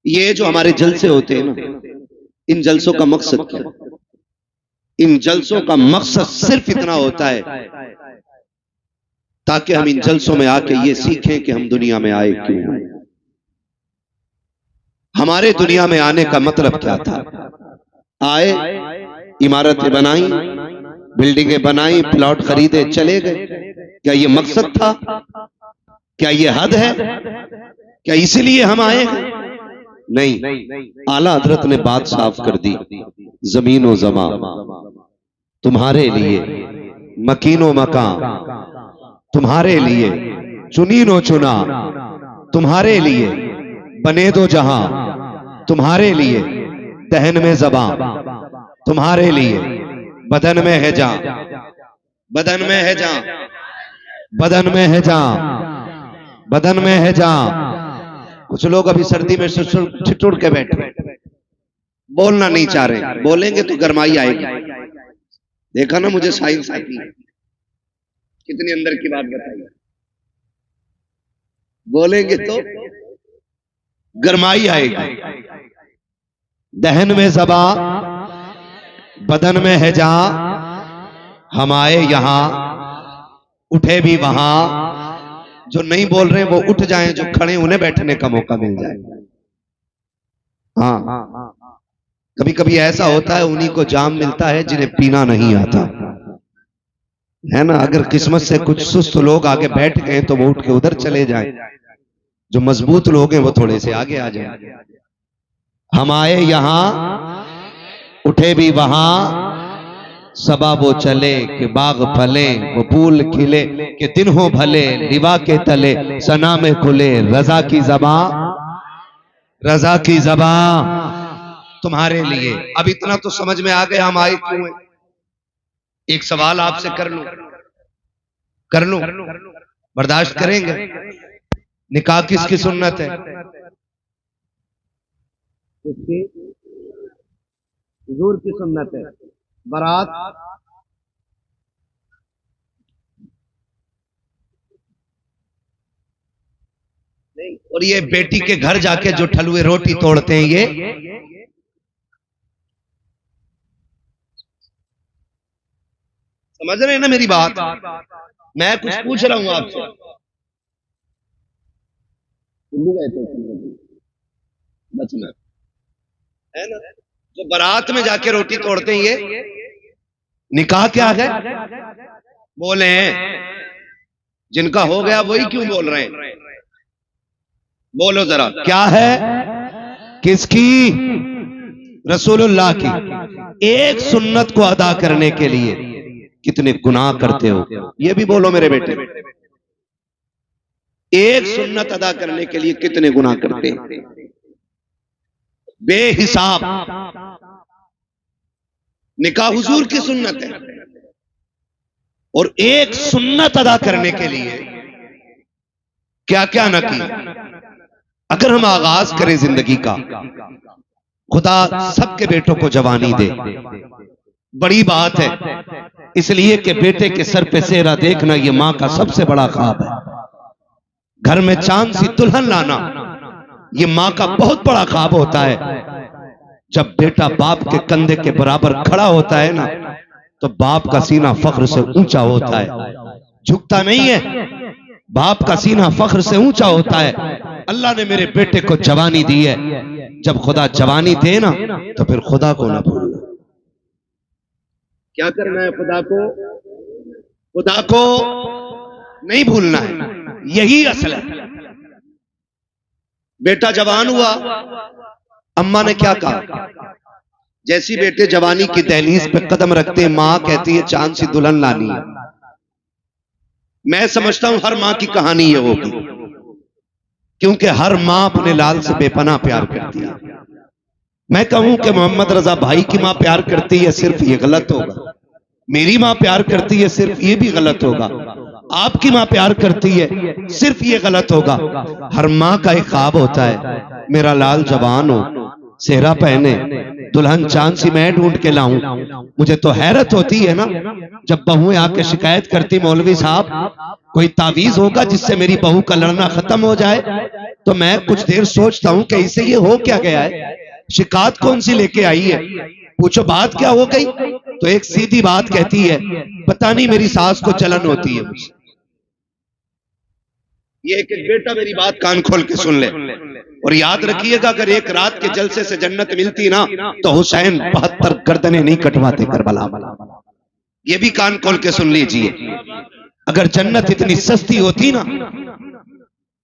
ये जो हमारे जलसे होते हैं ना, इन जलसों का मकसद क्या? इन जलसों का मकसद सिर्फ इतना होता है ताकि हम इन जलसों में आके ये सीखें कि हम दुनिया में आए क्यों। हमारे दुनिया में आने का मतलब क्या था? आए, इमारतें बनाई, बिल्डिंगें बनाई, प्लॉट खरीदे, चले गए। क्या ये मकसद था? क्या ये हद है? क्या इसीलिए हम आए हैं? नहीं। आला हजरत ने बात साफ कर दी। जमीन व जमा तुम्हारे लिए, मकीनो मकान तुम्हारे लिए, चुनीनो चुना तुम्हारे लिए, बने दो जहां तुम्हारे लिए, दहन में जबां तुम्हारे लिए, बदन में है जान, बदन में है जान, बदन में है जान, बदन में है जान। कुछ लोग अभी सर्दी में ठिठुर के बैठे, बोलना नहीं चाह रहे। बोलेंगे तो गरमाई आएगी। देखा ना, मुझे साइंस आती है, कितनी अंदर की बात बताई। बोलेंगे तो गरमाई आएगी। दहन में ज़बा, बदन में है जा, हम आए यहां, उठे भी वहां। जो नहीं बोल रहे वो उठ जाएं, जो खड़े उन्हें बैठने का मौका मिल जाए। हाँ, कभी कभी ऐसा होता है, उन्हीं को जाम मिलता है जिन्हें पीना नहीं आता है ना। अगर किस्मत से कुछ सुस्त लोग आगे बैठ गए तो वो उठ के उधर चले जाए, जो मजबूत लोग हैं वो थोड़े से आगे आ जाए। हम आए यहां, उठे भी वहां, सबा वो चले कि बाग फले, वो फूल खिले कि दिन हो भले, लिवा के तले सना में खुले, रजा की ज़बां, रजा की ज़बां तुम्हारे लिए। अब इतना तो समझ में आ गया हम आए क्यों हैं। एक सवाल आपसे कर लूं, बर्दाश्त करेंगे? निकाह किसकी सुन्नत है? किसकी? हुजूर की सुन्नत है। बारात नहीं। और ये बेटी के घर जाके जो ठलुए रोटी तोड़ते हैं, ये समझ रहे हैं ना मेरी बात? मैं कुछ पूछ रहा हूं आपसे। बचना है ना। जो बारात में जाके रोटी तोड़ते हैं, ये निकाह क्या है? बोले जिनका हो गया वही क्यों बोल रहे हैं? बोलो जरा, क्या है? किसकी? रसूलुल्लाह की। एक सुन्नत को अदा करने के लिए कितने गुनाह करते हो, ये भी बोलो मेरे बेटे। एक सुन्नत अदा करने के लिए कितने गुनाह करते हैं, बेहिसाब। निकाह हुजूर की सुन्नत है, और एक सुन्नत अदा करने के लिए क्या क्या न किया। अगर हम आगाज करें जिंदगी का, खुदा सबके बेटों को जवानी दे, बड़ी बात है। इसलिए कि बेटे के सर पे सेहरा देखना ये मां का सबसे बड़ा ख्वाब है। घर में चांद सी दुल्हन लाना ये मां का बहुत बड़ा ख्वाब होता है। जब बेटा बाप के कंधे के बराबर खड़ा होता है ना, तो बाप का सीना फख्र से ऊंचा होता है, झुकता नहीं है। बाप का सीना फख्र से ऊंचा होता है। अल्लाह ने मेरे बेटे को जवानी दी है। जब खुदा जवानी दे ना, तो फिर खुदा को ना भूलना। क्या करना है? खुदा को नहीं भूलना है। यही असल है। बेटा जवान हुआ, अम्मा ने क्या कहा? जैसी बेटे जवानी की दहलीज पे कदम रखते हैं, मां कहती है चांद सी दुल्हन लानी है। मैं समझता हूं हर मां की कहानी ये होगी, क्योंकि हर मां अपने लाल से बेपनाह प्यार करती है। मैं कहूं कि मोहम्मद रजा भाई की मां प्यार करती है, सिर्फ ये गलत होगा। मेरी मां प्यार करती है, सिर्फ ये भी गलत होगा। आपकी मां प्यार करती है, सिर्फ ये गलत होगा। हर मां का एक ख्वाब होता है, मेरा लाल जवान हो, सेहरा पहने, दुल्हन चांद सी मैं ढूंढ के लाऊं। मुझे तो हैरत होती है ना, जब बहुएं आके शिकायत करती मौलवी साहब कोई तावीज होगा जिससे मेरी बहू का लड़ना खत्म हो जाए, तो मैं कुछ देर सोचता हूं कि इसे ये हो क्या गया है, शिकायत कौन सी लेके आई है, पूछो बात क्या हो गई, तो एक सीधी बात कहती है पता नहीं मेरी सास को जलन होती है मुझसे। ये एक बेटा मेरी बात कान खोल के सुन ले और याद रखिएगा, अगर एक रात के जलसे से जन्नत मिलती ना तो हुसैन 72 गर्दनें नहीं कटवाते करबला। ये भी कान खोल के सुन लीजिए, अगर जन्नत इतनी सस्ती होती ना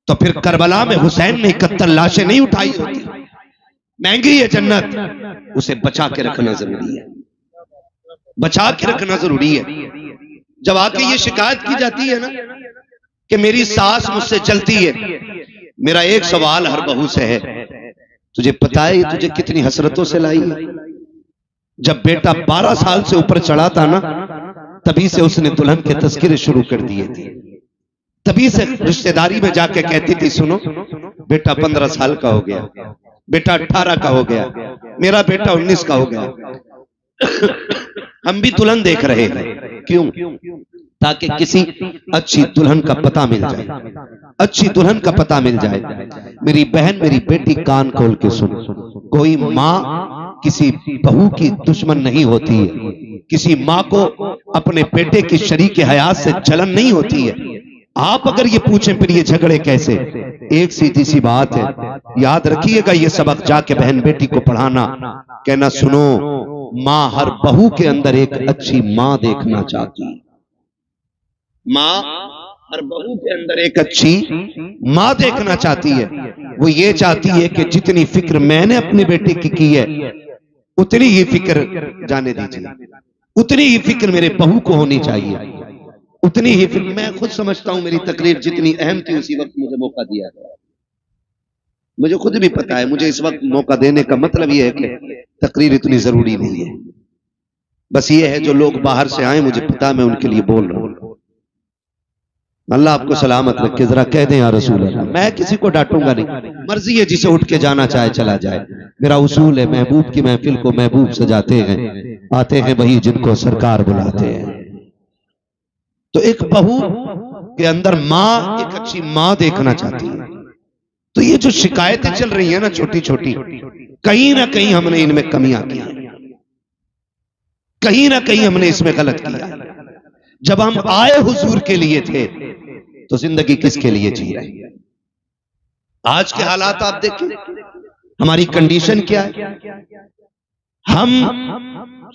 तो फिर करबला में हुसैन ने 71 लाशें नहीं उठाई होती। महंगी है जन्नत, उसे बचा के रखना जरूरी है, बचा के रखना जरूरी है। जब आके ये शिकायत की जाती है ना कि मेरी सास मुझसे जलती है, मेरा एक सवाल हर बहू से है, तुझे पता है तुझे कितनी हसरतों से लाई है? जब बेटा 12 साल से ऊपर चढ़ा था ना, तभी से उसने दुल्हन के तस्करे शुरू कर दिए थे। तभी से रिश्तेदारी में जाके कहती थी सुनो बेटा 15 साल का हो गया, बेटा 18 का हो गया, मेरा बेटा 19 का हो गया। हम भी दुल्हन देख रहे हैं, क्यों? ताकि किसी अच्छी दुल्हन का पता मिल जाए, अच्छी दुल्हन का पता मिल जाए। मेरी बहन मेरी बेटी कान खोल के सुन, कोई माँ किसी बहू की दुश्मन नहीं होती है, किसी माँ को अपने बेटे की शरीक हयात से जलन नहीं होती है। आप अगर ये पूछें फिर ये झगड़े कैसे, एक सीधी सी बात है, याद रखिएगा ये सबक जाके बहन बेटी को पढ़ाना, कहना सुनो माँ हर बहू के अंदर एक अच्छी माँ देखना चाहती है, माँ हर बहू के अंदर एक अच्छी माँ देखना चाहती है। वो ये चाहती है कि जितनी फिक्र मैंने अपनी बेटी की है उतनी ही फिक्र जाने दीजिए, उतनी ही फिक्र मेरे बहू को होनी चाहिए, उतनी ही फिक्र। मैं खुद समझता हूं मेरी तकरीर जितनी अहम थी उसी वक्त मुझे मौका दिया गया, मुझे खुद भी पता है मुझे इस वक्त मौका देने का मतलब यह है कि तकरीर इतनी जरूरी नहीं है, बस ये है जो लोग बाहर से आए मुझे पता मैं उनके लिए बोल रहा हूं। अल्लाह आपको सलामत रखे, जरा कह दें या रसूल अल्लाह। मैं किसी को डांटूंगा नहीं, मर्जी है जिसे उठ के जाना चाहे चला जाए, मेरा उसूल है महबूब की महफिल को महबूब सजाते हैं, आते हैं वही जिनको सरकार बुलाते हैं। तो एक बहू के अंदर माँ एक अच्छी माँ देखना चाहती है। तो ये जो शिकायतें चल रही है ना छोटी छोटी, कहीं ना कहीं हमने इनमें कमियां की, कहीं ना कहीं हमने इसमें गलत किया। जब हम आए हुजूर के लिए थे तो जिंदगी किसके लिए जी रहे हैं? आज के हालात आप देखें, हमारी कंडीशन क्या है? हम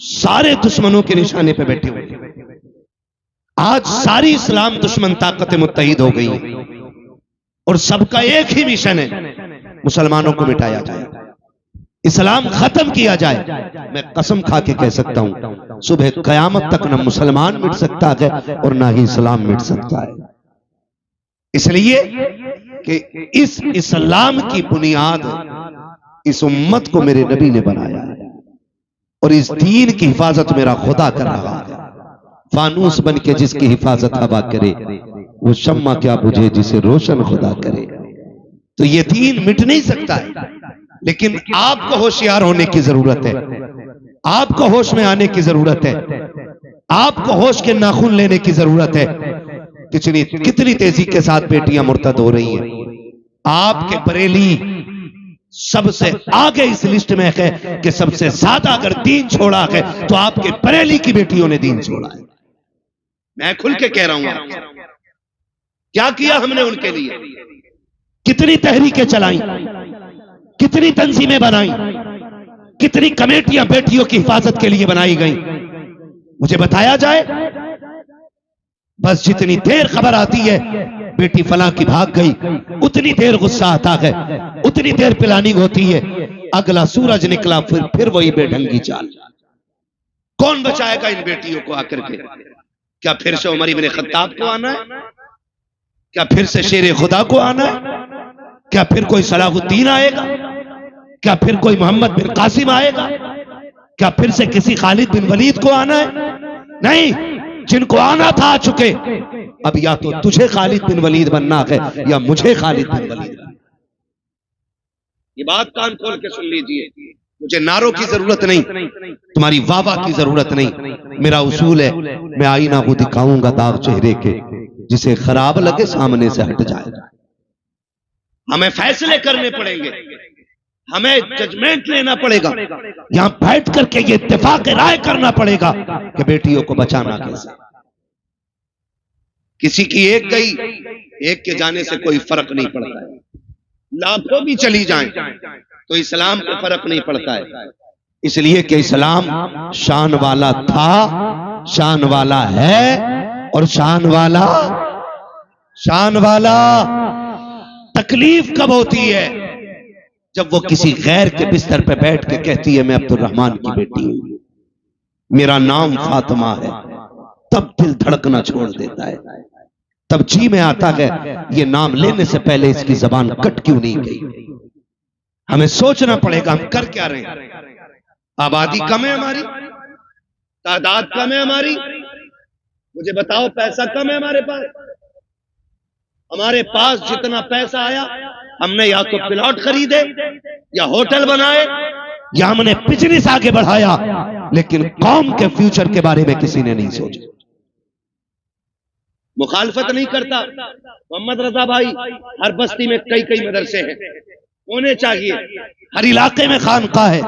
सारे दुश्मनों के निशाने पे बैठे हुए हैं। आज सारी इस्लाम दुश्मन ताकतें मुत्तहिद हो गई और सबका एक ही मिशन है, मुसलमानों को मिटाया जाए, इस्लाम खत्म किया जाए। मैं कसम खा के कह सकता हूं सुबह कयामत तक न मुसलमान मिट सकता है और ना ही इस्लाम मिट सकता है, इसलिए कि इस इस्लाम की बुनियाद इस उम्मत को मेरे नबी ने बनाया है और इस दीन की हिफाजत मेरा खुदा कर रहा है। फानूस बन के जिसकी हिफाजत हवा करे वो शम्मा क्या बुझे जिसे रोशन खुदा करे। तो ये दीन मिट नहीं सकता है, लेकिन आपको होशियार होने की जरूरत है, आपको होश में आने की जरूरत है, आपको होश के नाखून लेने की जरूरत है। कितनी तेजी के साथ बेटियां मुर्तद हो रही हैं। आपके बरेली सबसे आगे इस लिस्ट में है कि सबसे ज्यादा अगर दीन छोड़ा है तो आपके बरेली की बेटियों ने दीन छोड़ा है। मैं खुल के कह रहा हूं, क्या किया हमने उनके लिए, कितनी तहरीकें चलाई, कितनी तंजीमें बनाई, कितनी कमेटियां बेटियों की हिफाजत के लिए बनाई गई, मुझे बताया जाए। बस जितनी देर खबर आती है बेटी फलां की भाग गई, उतनी देर गुस्सा आता है, उतनी देर प्लानिंग होती है, अगला सूरज निकला फिर वही बेढंगी चाल। कौन बचाएगा इन बेटियों को आकर के? क्या फिर से उमर इब्न खत्ताब को आना है? क्या फिर से शेर खुदा को आना है? क्या फिर कोई सलाहुद्दीन आएगा? क्या फिर कोई मोहम्मद बिन कासिम आएगा? क्या फिर से किसी खालिद बिन वलीद को आना है? नहीं, जिनको आना था आ चुके। अब या तो तुझे खालिद बिन वलीद बनना है या मुझे खालिद बिन वलीद। ये बात कान खोल के सुन लीजिए, मुझे नारों की जरूरत नहीं, तुम्हारी वाह की जरूरत नहीं। मेरा उसूल है, मैं आईना को दिखाऊंगा दाग चेहरे के, जिसे खराब लगे सामने से हट जाएगा। हमें फैसले करने पड़ेंगे, हमें जजमेंट लेना पड़ेगा, यहां बैठ करके ये इत्तेफाक राय करना पड़ेगा कि बेटियों को बचाना कैसे। किसी की एक गई, एक के जाने से कोई फर्क नहीं पड़ता है, लाखों भी चली जाएं तो इस्लाम को फर्क नहीं पड़ता है। इसलिए कि इस्लाम शान वाला था, शान वाला है और शान वाला तकलीफ कब होती है? जब वो किसी गैर के बिस्तर पे बैठ के कहती है मैं अब्दुर्रहमान की बेटी हूं, मेरा नाम फातिमा है, तब दिल धड़कना छोड़ देता है। तब जी में आता है ये नाम लेने से पहले इसकी जबान कट क्यों नहीं गई। हमें सोचना पड़ेगा हम कर क्या रहे हैं। आबादी कम है हमारी, तादाद कम है हमारी, मुझे बताओ पैसा कम है हमारे पास जितना पैसा आया हमने या तो प्लॉट खरीदे या होटल बनाए या हमने बिजनेस आगे बढ़ाया, लेकिन कौम के फ्यूचर के बारे में किसी ने नहीं सोचा। मुखालफत नहीं करता मोहम्मद रजा भाई, हर बस्ती में कई कई मदरसे हैं, होने चाहिए, हर इलाके में खानका है,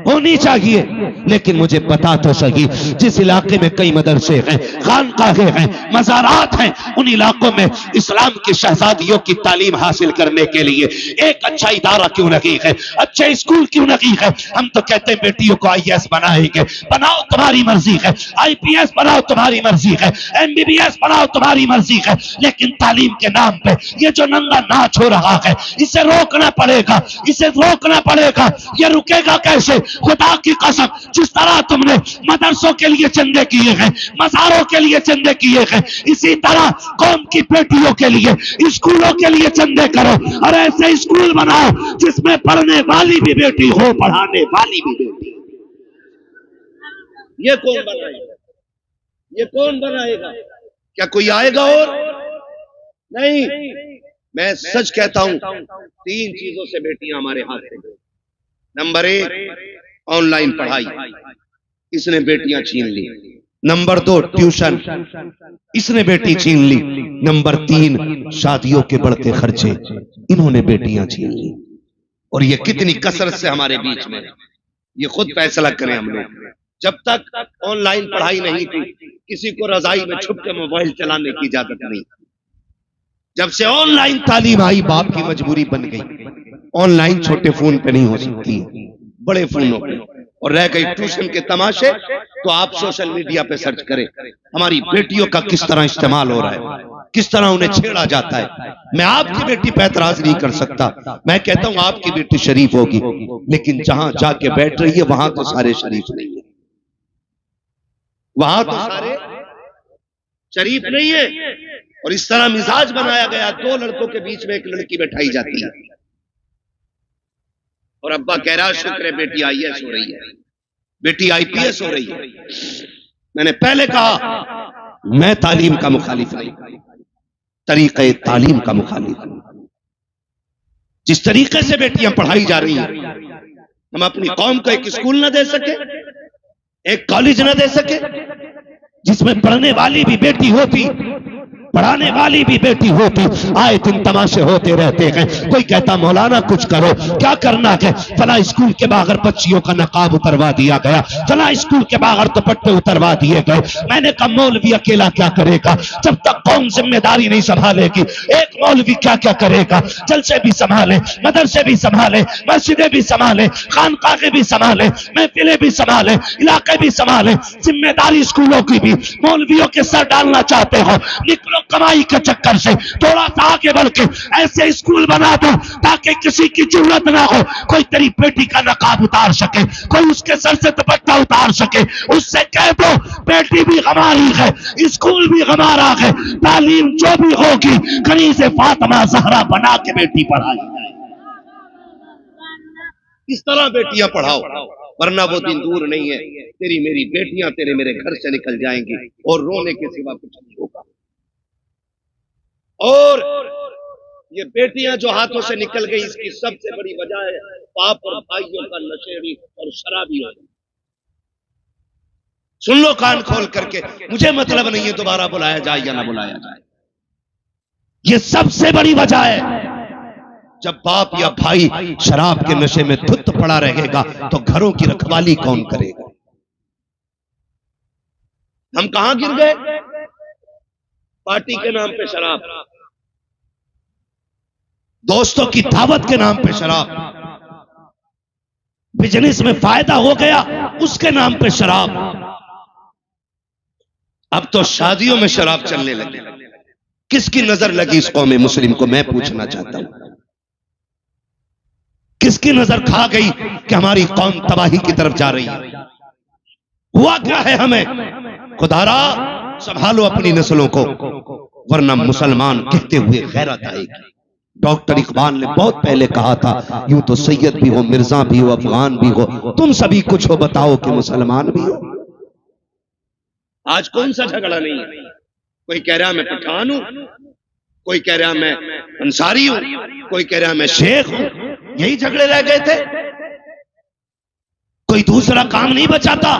होनी चाहिए, लेकिन मुझे पता तो सही जिस इलाके में कई मदरसे हैं, खानकाहें हैं, मज़ारात हैं, उन इलाकों में इस्लाम की शहजादियों की तालीम हासिल करने के लिए एक अच्छा इदारा क्यों नहीं है, अच्छे स्कूल क्यों नहीं है। हम तो कहते हैं बेटियों को IAS बनाएंगे, बनाओ तुम्हारी मर्जी है, IPS बनाओ तुम्हारी मर्जी है, MBBS बनाओ तुम्हारी मर्जी है, लेकिन तालीम के नाम पे ये जो नंगा नाच हो रहा है इसे रोकना पड़ेगा, इसे रोकना पड़ेगा। ये रुकेगा कैसे? खुदा की कसम, जिस तरह तुमने मदरसों के लिए चंदे किए हैं, मज़ारों के लिए चंदे किए हैं, इसी तरह कौम की बेटियों के लिए, स्कूलों के लिए चंदे करो और ऐसे स्कूल बनाओ जिसमें पढ़ने वाली भी बेटी हो, पढ़ाने वाली भी बेटी। ये कौन बनाएगा? ये कौन बनाएगा? क्या कोई आएगा? और नहीं, मैं सच कहता हूं, 3 चीजों से बेटियां हमारे हाथ में। नंबर 1 ऑनलाइन पढ़ाई, इसने बेटियां छीन ली। नंबर 2 ट्यूशन, इसने बेटी छीन ली। नंबर 3 शादियों के बढ़ते खर्चे, इन्होंने बेटियां छीन ली। और ये कितनी कसरत से हमारे बीच में, ये खुद फैसला करें हम लोग। जब तक ऑनलाइन पढ़ाई नहीं थी किसी को रजाई में छुप के मोबाइल चलाने की इजाजत नहीं। जब से ऑनलाइन तालीम आई बाप की मजबूरी बन गई, ऑनलाइन छोटे फोन पे नहीं हो सकती, बड़े फोनों पे। और रह गई ट्यूशन के तमाशे, तो आप सोशल मीडिया पे सर्च करें हमारी बेटियों का किस तरह इस्तेमाल हो रहा है, किस तरह उन्हें छेड़ा जाता है। मैं आपकी बेटी पे एतराज नहीं कर सकता, मैं कहता हूं आपकी बेटी शरीफ होगी, लेकिन जहां जाके बैठ रही है वहां तो सारे शरीफ नहीं है, वहां तो सारे शरीफ नहीं है। और इस तरह मिजाज बनाया गया, 2 लड़कों के बीच में एक लड़की बैठाई जाती है और अब्बा कह रहा शुक्र है बेटी IAS हो रही है, बेटी IPS हो रही है। मैंने पहले कहा मैं तालीम का मुखालिफ नहीं, तरीके तालीम का मुखालिफ हूं। जिस तरीके से बेटियां पढ़ाई जा रही हैं, हम अपनी कौम को एक स्कूल न दे सके, एक कॉलेज न दे सके जिसमें पढ़ने वाली भी बेटी होती, पढ़ाने वाली भी बेटी होती। आए दिन तमाशे होते रहते हैं, कोई कहता मौलाना कुछ करो, क्या करना है? फला स्कूल के बाहर बच्चियों का नकाब उतरवा दिया गया, फला स्कूल के बाहर दुपट्टे उतरवा दिए गए। मैंने कहा मौलवी अकेला क्या करेगा जब तक कौम जिम्मेदारी नहीं संभालेगी। एक मौलवी क्या क्या करेगा? जलसे भी संभाले, मदरसे भी संभाले, मस्जिदें भी संभाले, खानकाहे भी संभाले, महफिलें भी संभाले, इलाके भी संभाले, जिम्मेदारी स्कूलों की भी। मौलवियों के सर डालना चाहते हो, निकलो कमाई के चक्कर से, थोड़ा सा आगे बढ़ के ऐसे स्कूल बना दो ताकि किसी की जरूरत ना हो, कोई तेरी बेटी का नकाब उतार सके, कोई उसके सर से दुपट्टा उतार सके। उससे कह दो बेटी भी हमारी है, स्कूल भी हमारा है, तालीम जो भी होगी कहीं से फातिमा ज़हरा बना के बेटी पढ़ाई जाए। इस तरह बेटियां पढ़ाओ, वरना वो दिन दूर नहीं है तेरी मेरी बेटियां तेरे मेरे घर से निकल जाएंगी और रोने के सिवा कुछ नहीं होगा। और ये बेटियां जो हाथों से निकल गई, इसकी सबसे बड़ी वजह है बाप और भाइयों का नशेड़ी और शराबी होना। सुन लो कान खोल करके, मुझे मतलब नहीं है दोबारा बुलाया जाए या ना बुलाया जाए, ये सबसे बड़ी वजह है। जब बाप या भाई शराब के नशे में धुत पड़ा रहेगा तो घरों की रखवाली कौन करेगा? हम कहां गिर गए? पार्टी के नाम पे शराब, दोस्तों की दावत के नाम पे शराब, बिजनेस में फायदा हो गया उसके नाम पे शराब। अब तो शादियों में शराब चलने लगी। किसकी नजर लगी इस कौम मुस्लिम को, मैं पूछना चाहता हूं। किसकी नजर खा गई कि हमारी कौम तबाही की तरफ जा रही है? हुआ क्या है हमें? खुदारा संभालो अपनी नस्लों को, वरना मुसलमान कहते हुए गैरत आएगी। डॉक्टर इकबाल ने बहुत पहले कहा था, यूं तो सैयद भी हो, मिर्जा भी हो, अफगान भी हो, तुम सभी कुछ हो, बताओ कि मुसलमान भी हो। आज कौन सा झगड़ा नहीं है? कोई कह रहा मैं पठान हूं, कोई कह रहा मैं अंसारी हूं, कोई कह रहा मैं शेख हूं। यही झगड़े रह गए थे, कोई दूसरा काम नहीं बचाता।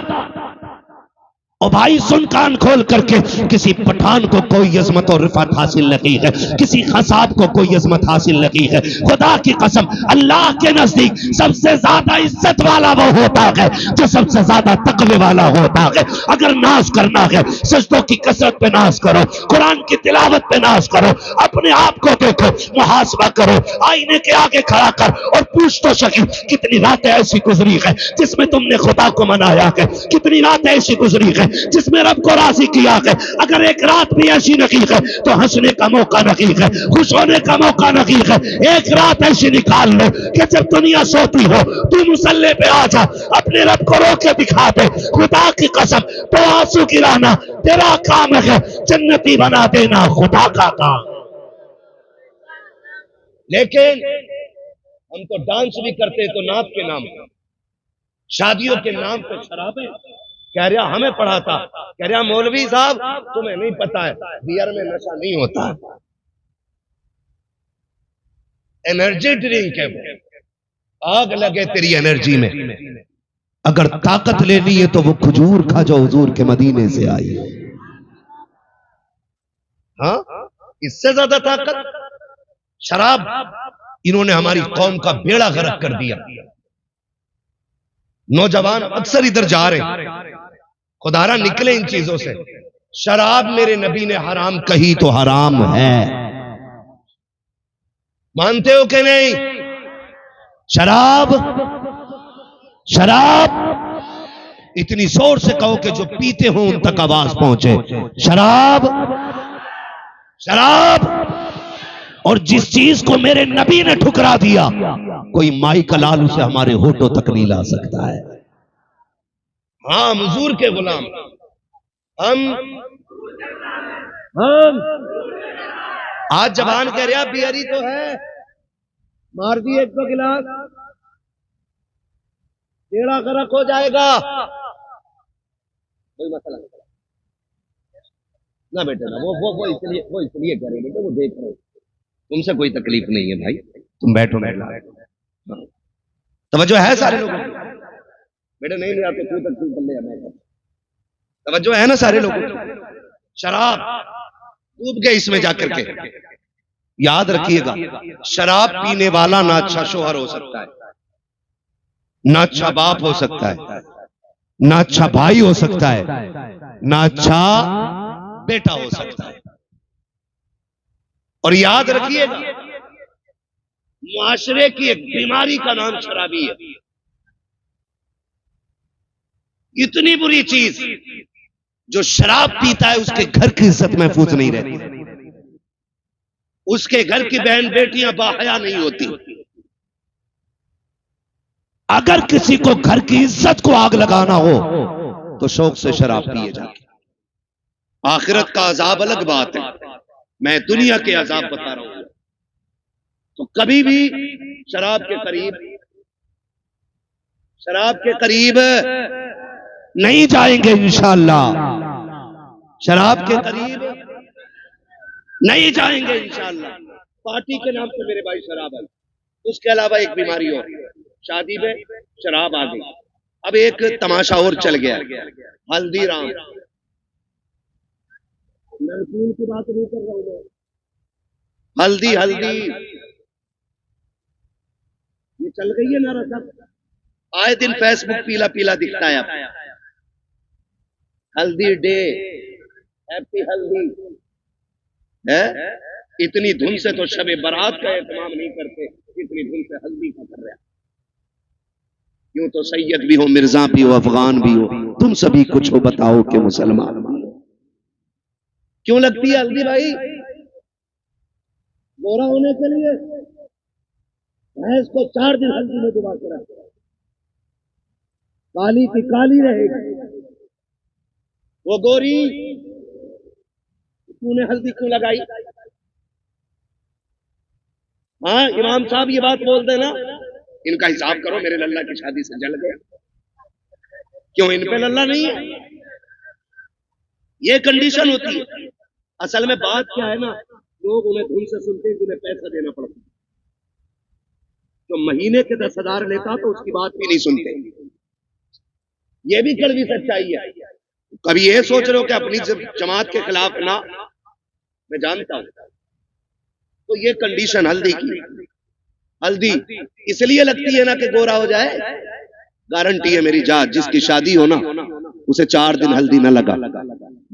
और भाई सुन कान खोल करके, किसी पठान को कोई अजमत और रिफात हासिल नहीं है, किसी खसाब को कोई अजमत हासिल नहीं है। खुदा की कसम, अल्लाह के नजदीक सबसे ज्यादा इज्जत वाला वो होता है जो सबसे ज्यादा तकवे वाला होता है। अगर नाज करना है, सजदों की कसरत पे नाज करो, कुरान की तिलावत पे नाज करो, अपने आप को देखो, मुहासबा करो, आईने के आगे खड़ा कर और पूछ तो सकी, कितनी रातें ऐसी गुजरी है जिसमें तुमने खुदा को मनाया है, कितनी रातें ऐसी गुजरी है जिसमें रब को राजी किया है। अगर एक रात भी ऐसी नहीं है तो हंसने का मौका नहीं है, खुश होने का मौका नहीं है। एक रात ऐसी निकाल लो कि जब दुनिया सोती हो तू मुसल्ले पे आ जा, अपने रब को रो के दिखा दे। खुदा की कसम, तो आंसू गिराना तेरा काम है, जन्नती बना देना खुदा का काम। लेकिन हम तो डांस भी करते तो नाच के नाम पर, शादियों के नाम पर शराबें। कह रहा हमें पढ़ा था, कह रहा मौलवी साहब तुम्हें नहीं पता है, बियर में नशा नहीं होता, एनर्जी ड्रिंक है वो। आग लगे तेरी एनर्जी में। अगर ताकत लेनी है तो वो खजूर खा जो हुजूर के मदीने से आई है। हाँ, इससे ज्यादा ताकत शराब। इन्होंने हमारी कौम का बेड़ा गर्क कर दिया। नौजवान अक्सर इधर जा रहे, खुदारा निकले इन चीजों से। शराब मेरे नबी ने हराम कही तो हराम है, मानते हो कि नहीं? शराब, शराब इतनी जोर से कहो कि जो पीते हो उन तक आवाज पहुंचे। शराब, शराब। और जिस चीज को मेरे नबी ने ठुकरा दिया, कोई माई का लाल उसे हमारे होठों तक नहीं ला सकता है। हाँ, हुजूर के गुलाम हम आज जवान कह रहा बियरी तो है, मार दिए एक दो गिलास, टेढ़ा गरक हो जाएगा, कोई मसला नहीं ना बेटे ना। वो इसलिए कह रहे बेटे, वो देख रहे, तुमसे कोई तकलीफ नहीं है भाई, तुम बैठो बैठो। तवज्जो है सारे लोगों को? बेटे नहीं ले आते, कोई तकलीफ कर ले। तवज्जो है ना सारे लोगों को? शराब डूब गए इसमें जाकर के। याद रखिएगा, शराब पीने वाला ना अच्छा शोहर हो सकता है, ना अच्छा बाप हो सकता है, ना अच्छा भाई हो सकता है, ना अच्छा बेटा हो सकता है। और याद रखिएगा, मुआशरे की एक बीमारी का नाम शराबी है। इतनी बुरी चीज, जो शराब पीता है उसके घर की इज्जत महफूज नहीं रहती, उसके घर की बहन बेटियां बाहया नहीं होती। अगर किसी को घर की इज्जत को आग लगाना हो तो शौक से शराब पिए जाके। आखिरत का अजाब अलग बात है, मैं दुनिया के अजाब बता रहा हूं। तो कभी भी शराब के करीब नहीं जाएंगे इंशाअल्लाह, शराब के करीब नहीं जाएंगे इंशाअल्लाह। पार्टी के नाम पे मेरे भाई शराब आई, उसके अलावा एक बीमारी और, शादी में शराब आ गई। अब एक तमाशा और चल गया, हल्दीराम। नमकीन की बात नहीं कर रहा हूं मैं, हल्दी हल्दी ये चल गई है नारा साहब, आए दिन फेसबुक पीला पीला दिखता है। अब हल्दी डे, हैप्पी हल्दी है। इतनी धुन से तो शबे बारात का एहतमाम नहीं करते, इतनी धुन से हल्दी का कर रहा है। यूं तो सैयद भी हो, मिर्जा भी हो, अफगान भी हो, तुम सभी कुछ हो, बताओ कि मुसलमान भी हो। क्यों लगती है हल्दी भाई? गोरा होने के लिए भैंस को 4 दिन हल्दी में डुबा के रखते, काली की काली रहेगी वो गोरी। तूने हल्दी क्यों लगाई? हाँ इमाम साहब ये बात बोल देना, इनका हिसाब करो, मेरे लल्ला की शादी से जल गया। क्यों इन पे लल्ला नहीं है? ये कंडीशन होती है। असल में बात क्या है ना, लोग उन्हें धुन से सुनते हैं, उन्हें पैसा देना पड़ता है। जो महीने के 10,000 लेता तो उसकी बात भी नहीं सुनते। ये भी कड़वी सच्चाई है। कभी ये सोच रहे हो कि अपनी जमात के खिलाफ ना, मैं जानता हूं। तो ये कंडीशन हल्दी की, हल्दी इसलिए लगती है ना कि गोरा हो जाए। गारंटी है मेरी जात, जिसकी शादी हो ना उसे 4 दिन हल्दी ना लगा,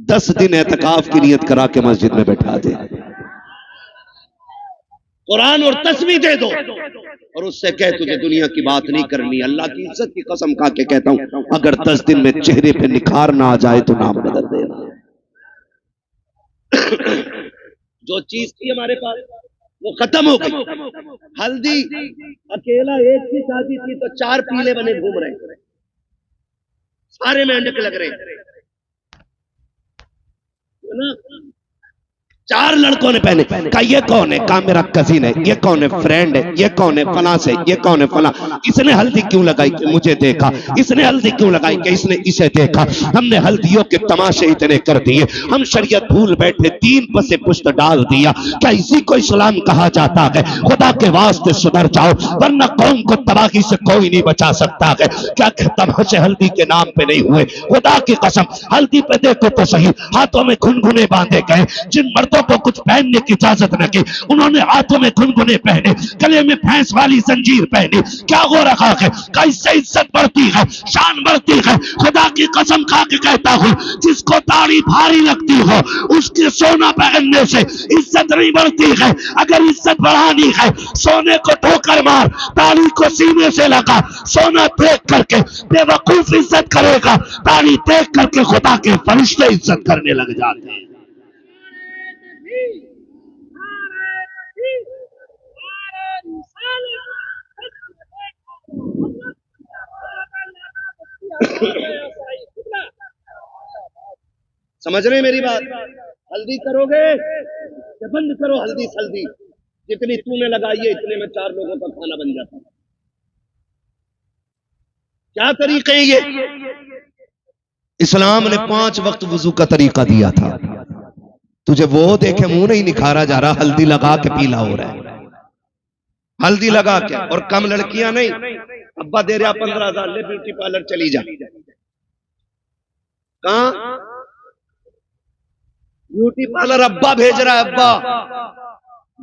10 दिन एतकाफ की नियत करा के मस्जिद में बैठा दे, कुरान और तस्बीह दे दो और उससे कह तुझे दुनिया की बात नहीं करनी। अल्लाह की इज्जत की कसम खा के कहता हूं, अगर 10 दिन में चेहरे पे निखार ना आ जाए तो नाम बदल देना। जो चीज थी हमारे पास वो खत्म हो गई। हल्दी अकेला एक की शादी थी तो 4 पीले बने घूम रहे, सारे मेंढक लग रहे ना। 4 लड़कों ने पहने, कहा ये कौन है? कहा मेरा कजिन है। ये कौन है? फ्रेंड है। ये कौन है? फला से। ये कौन है? फला। इसने हल्दी क्यों लगाई? कि मुझे देखा। इसने हल्दी क्यों लगाई? कि इसने इसे देखा। हमने हल्दियों के तमाशे इतने कर दिए, हम शरीयत भूल बैठे, 3 पसे पुश्त डाल दिया। क्या इसी को इस्लाम कहा जाता है? खुदा के वास्ते सुधर जाओ, वरना कौम को तबाही से कोई नहीं बचा सकता है। क्या तमाशे हल्दी के नाम पे नहीं हुए? खुदा की कसम, हल्दी पे देखो तो सही, हाथों में घुनघुने बांधे गए। जिन मर्दों को कुछ पहनने की इजाजत न की, उन्होंने हाथों में घुनघुने पहने, गले में भैंस वाली जंजीर पहनी। क्या हो रखा है? कैसे इज्जत बढ़ती है, शान बढ़ती है। खुदा की कसम खा के कहता हूं, जिसको दाढ़ी भारी लगती हो उसकी सोना पहनने से इज्जत नहीं बढ़ती है। अगर इज्जत बढ़ानी है, सोने को ठोकर मार, दाढ़ी को सीने से लगा। सोना देख करके बेवकूफ इज्जत करेगा, दाढ़ी देख करके खुदा के फरिश्ते इज्जत करने लग जाते हैं। समझ रहे मेरी बात? हल्दी करोगे तो बंद करो हल्दी सल्दी, जितनी तूने लगाई है इतने में 4 लोगों का खाना बन जाता है। क्या तरीके हैं ये? इस्लाम ने 5 वक्त वुजू का तरीका दिया था। तुझे वो देखे मुंह नहीं निखारा जा रहा, हल्दी लगा के पीला हो रहा है। हल्दी लगा के, और कम लड़कियां नहीं, अब्बा दे रहा 15,000, ले ब्यूटी पार्लर चली जा। कहां? ब्यूटी पार्लर अब्बा भेज रहा है। अब्बा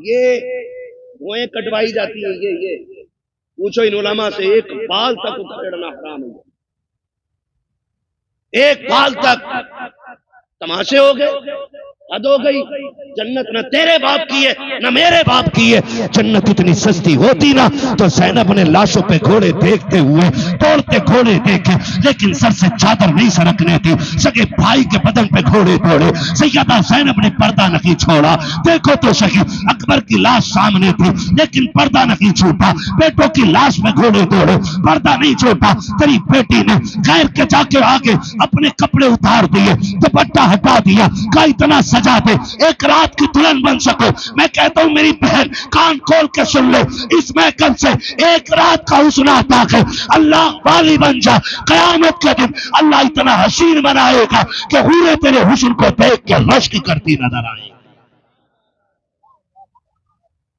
ये भुएं कटवाई जाती है, ये पूछो इन उलमा से, एक बाल तक उखड़ना हराम है, एक बाल तक। तमाशे हो गए, हद हो गई। जन्नत न तेरे बाप की है न मेरे बाप की है। जन्नत इतनी सस्ती होती ना तो ज़ैनब ने लाशों पे घोड़े देखते हुए दौड़ते घोड़े देखे, लेकिन सर से चादर नहीं सरकने थी। सगे भाई के बदन पे घोड़े दौड़े, सैयदा ज़ैनब ने पर्दा नहीं छोड़ा। देखो तो सही, अकबर की लाश सामने थी लेकिन पर्दा नहीं छूटा। बेटों की लाश में घोड़े दौड़े, पर्दा नहीं छूटा। तेरी बेटी ने गैर के जाके आगे अपने कपड़े उतार दिए, दुपट्टा हटा दिया, का इतना सजा दे एक रात की दुल्हन बन सको। मैं कहता हूं मेरी बहन, कान खोल के सुन ले, इस महकम से एक रात का हुस्न आता है, अल्लाह वाली बन जा। कयामत के दिन अल्लाह इतना हसीन बनाएगा कि हूरें तेरे हुस्न को देख के मश्क करती नजर आए।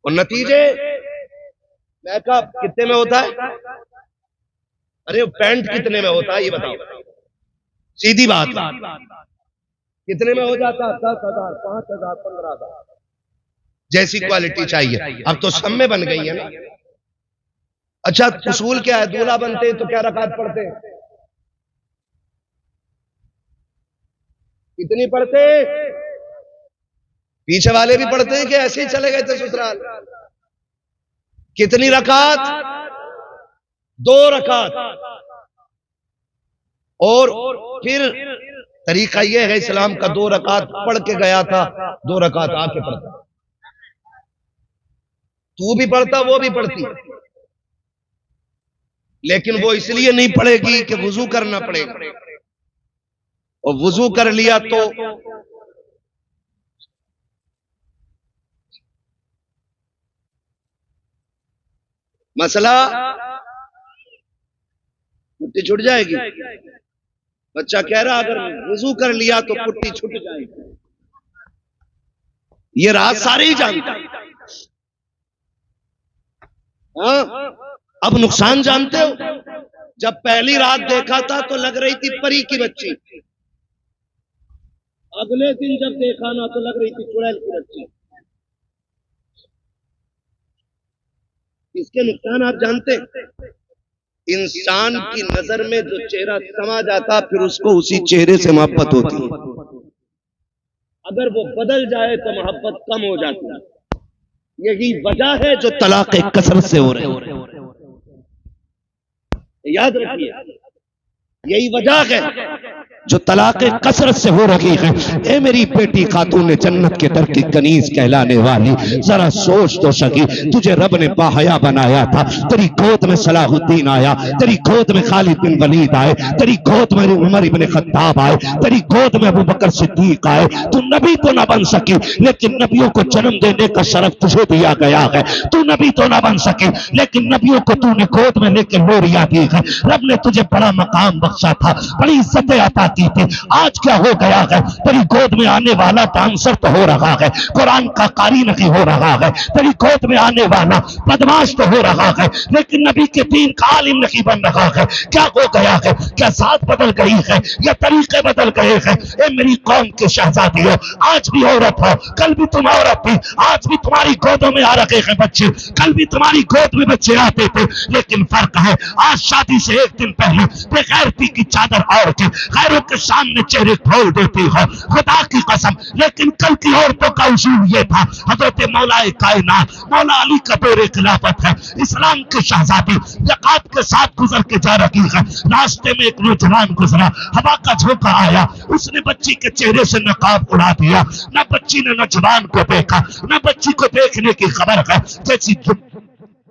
और नतीजे मेकअप कितने में होता है? अरे पैंट कितने में होता है ये बताओ, सीधी बात कितने में हो जाता? 10,000, 5,000, 15,000 जैसी क्वालिटी चाहिए। अब तो सब में बन गई है ना। अच्छा उसूल क्या है? दूल्हा बनते हैं तो क्या रकात पढ़ते हैं? कितनी पढ़ते? पीछे वाले भी पढ़ते हैं कि ऐसे ही चले गए थे ससुराल? कितनी रकात? 2 रकात। और फिर तरीका यह है इस्लाम का, 2 रकात पढ़ के गया था, 2 रकात आके पढ़ता। तू भी पढ़ता, वो भी पढ़ती, लेकिन वो इसलिए नहीं पढ़ेगी कि वुजू करना पड़ेगा, और वुजू कर लिया तो मसला पुट्टी छूट जाएगी। बच्चा कह रहा अगर वुजू कर लिया तो पुट्टी छूट जाएगी। ये राज सारे ही जानते हैं। हाँ, अब नुकसान जानते हो? जब पहली रात देखा था तो लग रही थी परी की बच्ची, अगले दिन जब देखा ना तो लग रही थी चुड़ैल की बच्ची। इसके नुकसान आप जानते हैं? इंसान की नजर में जो चेहरा समा जाता फिर उसको उसी चेहरे से मोहब्बत होती है। अगर वो बदल जाए तो मोहब्बत कम हो जाती है। यही वजह है जो तलाक कसरत से हो रही है। याद रखिए, यही वजह है जो तलाक कसरत से हो रही है। ए मेरी बेटी खातून जन्नत के दर की कनीज कहलाने वाली, जरा सोच तो सकी, तुझे रब ने बाहया बनाया था, तेरी गोद में सलाहुद्दीन आया, तेरी गोद में खालिद बिन वलीद आए, तेरी गोद में उमर इब्न खत्ताब आए, तेरी गोद में अबू बकर सिद्दीक आए। तू नबी तो ना बन सकी, लेकिन नबियों को जन्म देने का शरफ तुझे दिया गया है। तू नबी तो ना बन सकी, लेकिन नबियों को तूने गोद में लेकर लोरिया दी है। रब ने तुझे बड़ा मकाम बख्शा था, बड़ी इज्जतें अता की थी। आज क्या हो गया है? तेरी गोद में आने वाला डांसर तो हो रहा है, कुरान का कारी नहीं हो रहा है। तेरी गोद में आने वाला बदमाश तो हो रहा है, लेकिन नबी के दीन का आलिम नहीं बन रहा है। क्या हो गया है? क्या जात बदल गई है या तरीके बदल गए हैं? ए मेरी कौम के शहजादियों, आज भी औरत हो, कल भी तुम औरत थी, आज भी तुम्हारी गोदों में आ रखे हैं बच्चे, कल भी तुम्हारी गोद में बच्चे आते थे, लेकिन फर्क है आज शादी से एक दिन पहले बेगैरती की चादर ओढ़ के गैरों के सामने चेहरे खोल देती हो, खुदा की कसम। लेकिन कल की औरतों का उसूल ये था, हजरत मौलाए कायनात मौला अली का दौरे खिलाफत है, इस्लाम के शहजादी ज़कात के साथ गुजर के जा रही है। रास्ते में एक नौजवान गुजरा, हवा का झोंका आया, उसने बच्ची के चेहरे से नकाब उड़ा दिया। न बच्ची ने नौजवान को देखा, न बच्ची को देखने की खबर है। जैसी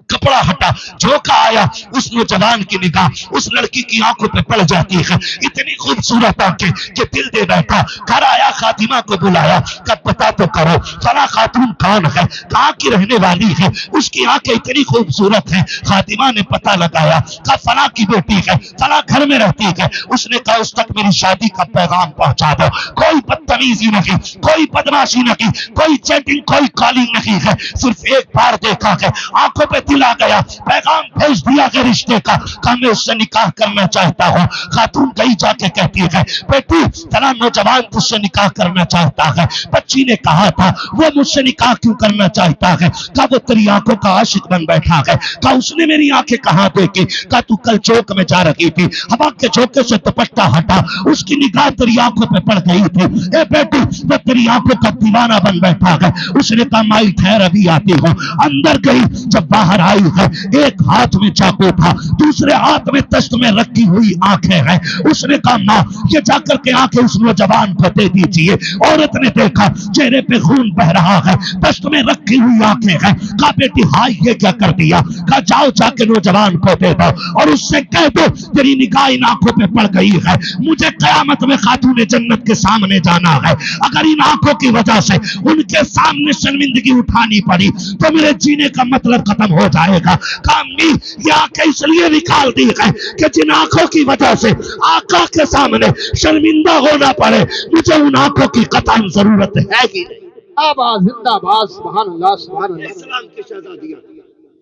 कपड़ा हटा, झोंका आया, उस नौजवान की निगाह उस लड़की की आंखों पे पड़ जाती है। इतनी खूबसूरत आंखें कि दिल दे बैठा। घर आया, खातिमा को बुलाया, कब पता तो करो फला खातून कौन है, कहाँ की रहने वाली है, उसकी आंखें इतनी खूबसूरत है। खातिमा ने पता लगाया, कहा फला की बेटी है, फला घर में रहती है। उसने कहा उस तक मेरी शादी का पैगाम पहुंचा दो। कोई बदतमीजी नहीं, कोई बदमाशी नहीं, कोई चैटिंग, कोई कॉलिंग नहीं है, सिर्फ एक बार देखा है, आंखों पे आ गया, पैगाम भेज दिया कि रिश्ते का, मैं उससे निकाह करना चाहता हूँ। खातून कहीं जाके कहती है, बेटी फला नौजवान तुझसे निकाह करना चाहता है। बच्ची ने कहा था वो मुझसे निकाह क्यों करना चाहता है? कहा वो तेरी आंखों का आशिक बन बैठा है। कहा उसने मेरी आंखें कहां देखी? कहा तू कल चौक में जा रही थी, हवा के झोंके से दुपट्टा हटा, उसकी निगाह तेरी आंखों पे पड़ गई थी। ए बेटी वो तेरी आंखों का दीवाना बन बैठा है। उसने कहा माई ठहर अभी आती हूँ। अंदर गई, जब बाहर आई है, एक हाथ में चाकू था, दूसरे हाथ में तश्त में रखी हुई आंखें हैं। उसने कहा मां ये जाकर के आंखें उस नौजवान को दे दीजिए। औरत ने देखा चेहरे पे खून बह रहा है, तश्त में रखी हुई आंखें हैं। कहा बेटी हाय ये क्या कर दिया? कहा जाओ जाके नौजवान को दे दो और उससे कह दो तेरी निगाह इन आंखों पे पड़ गई है, मुझे कयामत में खातून जन्नत के सामने जाना है। अगर इन आंखों की वजह से उनके सामने शर्मिंदगी उठानी पड़ी तो मेरे जीने का मतलब खत्म हो जाएगा। कामनी ये आंखें इसलिए निकाल दी है कि जिन आंखों की वजह से आका के सामने शर्मिंदा होना पड़े, मुझे उन आंखों की कतई जरूरत है ही नहीं। आबाद जिंदाबाद, सुभान अल्लाह, सुभान अल्लाह। इस्लाम की शहजादियां,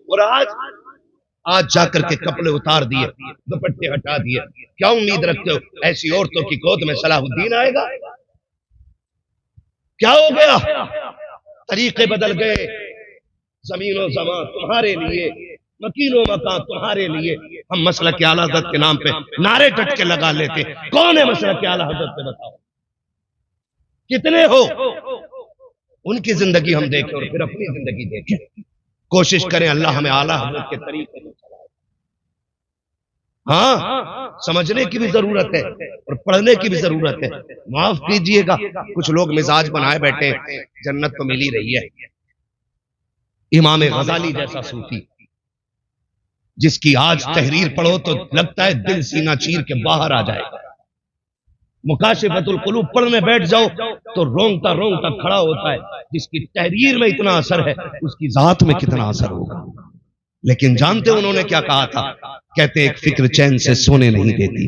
और आज जाकर के कपड़े उतार दिए, दुपट्टे हटा दिए। क्या उम्मीद रखते हो ऐसी औरतों की गोद में सलाहुद्दीन आएगा? क्या हो गया? तरीके बदल गए। जमीनों जमा तुम्हारे लिए, मकीनो मकान तुम्हारे लिए। हम मसलक आला हज़रत के नाम पे नारे टटके लगा लेते। कौन है मसलक आला हज़रत पे? बताओ कितने हो? उनकी जिंदगी हम देखें और फिर अपनी जिंदगी देखें। कोशिश करें अल्लाह हमें आला हज़रत के तरीके में चलाए। हाँ, समझने की भी जरूरत है और पढ़ने की भी जरूरत है। माफ कीजिएगा, कुछ लोग मिजाज बनाए बैठे हैं, जन्नत तो मिल ही रही है। इमाम गजाली जैसा सूफी, जिसकी आज तहरीर पढ़ो तो लगता है दिल सीना चीर के बाहर आ जाएगा। मुकाशिफतुल कुलूब पढ़ने बैठ जाओ तो रोंगटा रोंगटा खड़ा होता है। जिसकी तहरीर में इतना असर है, उसकी जात में कितना असर होगा। लेकिन जानते उन्होंने क्या कहा था? कहते एक फिक्र चैन से सोने नहीं देती।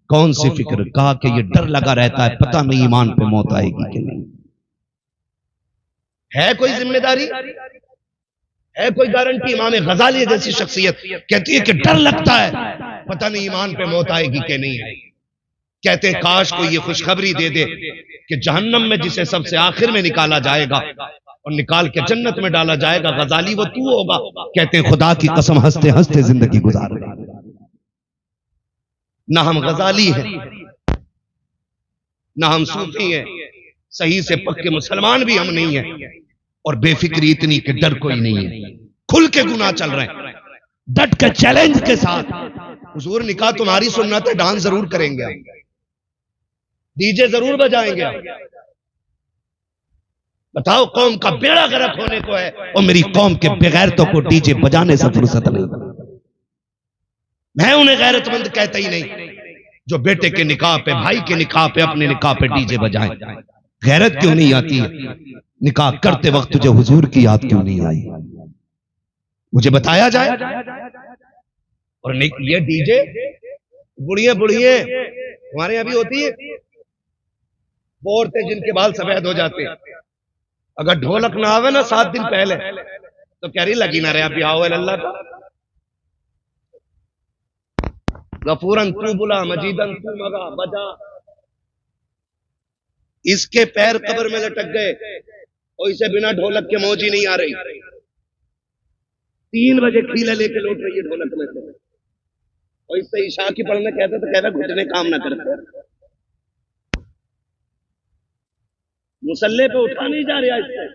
कौन सी फिक्र? कहा कि ये डर लगा रहता है, पता नहीं ईमान पे मौत आएगी कि नहीं। है कोई जिम्मेदारी? है कोई गारंटी? इमाम गजाली जैसी शख्सियत कहती है कि डर लगता है, पता नहीं ईमान पे मौत आएगी कि नहीं आएगी। कहते हैं काश कोई ये खुशखबरी दे दे कि जहन्नम में जिसे सबसे आखिर में निकाला जाएगा और निकाल के जन्नत में डाला जाएगा, गजाली वो तू होगा। कहते हैं खुदा की कसम हंसते हंसते जिंदगी गुजार रहे। ना हम गजाली हैं, ना हम सूफी हैं, सही से पक्के मुसलमान भी हम नहीं हैं, और बेफिक्री इतनी कि डर कोई नहीं है। खुल के गुनाह चल रहे हैं, डट के चैलेंज के साथ। हुजूर निकाह तुम्हारी सुन्नत है, डांस जरूर करेंगे, डीजे जरूर बजाएंगे। बताओ, कौम का बेड़ा गर्क होने को है और मेरी कौम के बेगैरतों को डीजे बजाने से फुर्सत नहीं। मैं उन्हें गैरतमंद कहता ही नहीं जो बेटे के निकाह पे, भाई के निकाह पे, अपने निकाह पे डीजे बजाएं। गैरत क्यों नहीं आती है? निकाह करते वक्त तुझे हुजूर की याद क्यों नहीं आई? मुझे बताया जाए। और ये डीजे बुढ़िया बुढ़िया हमारे यहाँ भी होती है, वो औरतें जिनके बाल सफेद हो जाते हैं, अगर ढोलक ना आवे ना 7 दिन पहले तो कह रही लगी ना रहे ब्याह अल्लाह का। गफूरन तू बुला, मजीदन तू मगा बजा। इसके पैर कब्र में लटक गए और इसे बिना ढोलक के मौज ही नहीं आ रही। 3 बजे खीले लेके लौट रही है ढोलक में से, और इससे ईशा की पढ़ने कहते तो कहता घुटने काम ना करते। मुसल्ले पे उठा नहीं जा रहा इससे,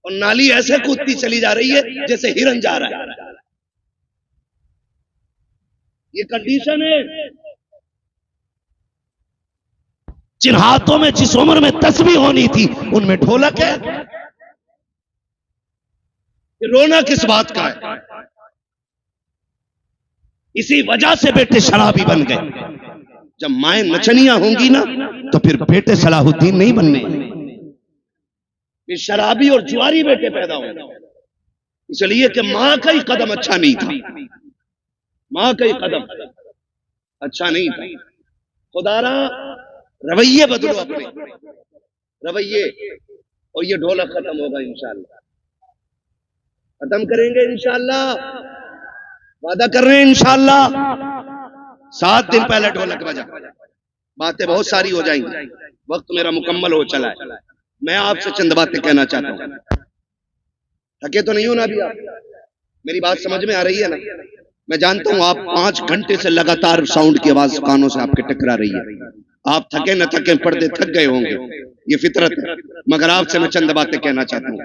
और नाली ऐसे कूदती चली जा रही है जैसे हिरन जा रहा है। ये कंडीशन है। जिन हाथों में जिस उम्र में तस्बीह होनी थी उनमें ढोलक है। रोना किस बात का है? इसी वजह से बेटे शराबी बन गए। जब माएं नचनियां होंगी ना तो फिर बेटे सलाहुद्दीन नहीं बनने, शराबी और जुआरी बेटे पैदा होंगे। इसलिए कि मां का ही कदम अच्छा नहीं था, मां का ही कदम अच्छा नहीं था। खुदारा रवैये बदलो, अपने रवैये, और ये ढोलक खत्म होगा इंशाअल्लाह। खत्म करेंगे इंशाअल्लाह, वादा कर रहे हैं इंशाअल्लाह। 7 दिन पहले ढोलक बजा, बातें बहुत सारी हो जाएंगी, वक्त मेरा मुकम्मल हो चला है। मैं आपसे चंद बातें कहना चाहता हूं। थके तो नहीं हो ना अभी आप? मेरी बात समझ में आ रही है ना? मैं जानता हूं आप 5 घंटे से लगातार साउंड की आवाज कानों से आपके टकरा रही है। आप थके न थके, पर्दे थक गए होंगे, ये फितरत है। मगर आपसे मैं चंद बातें कहना चाहता हूं।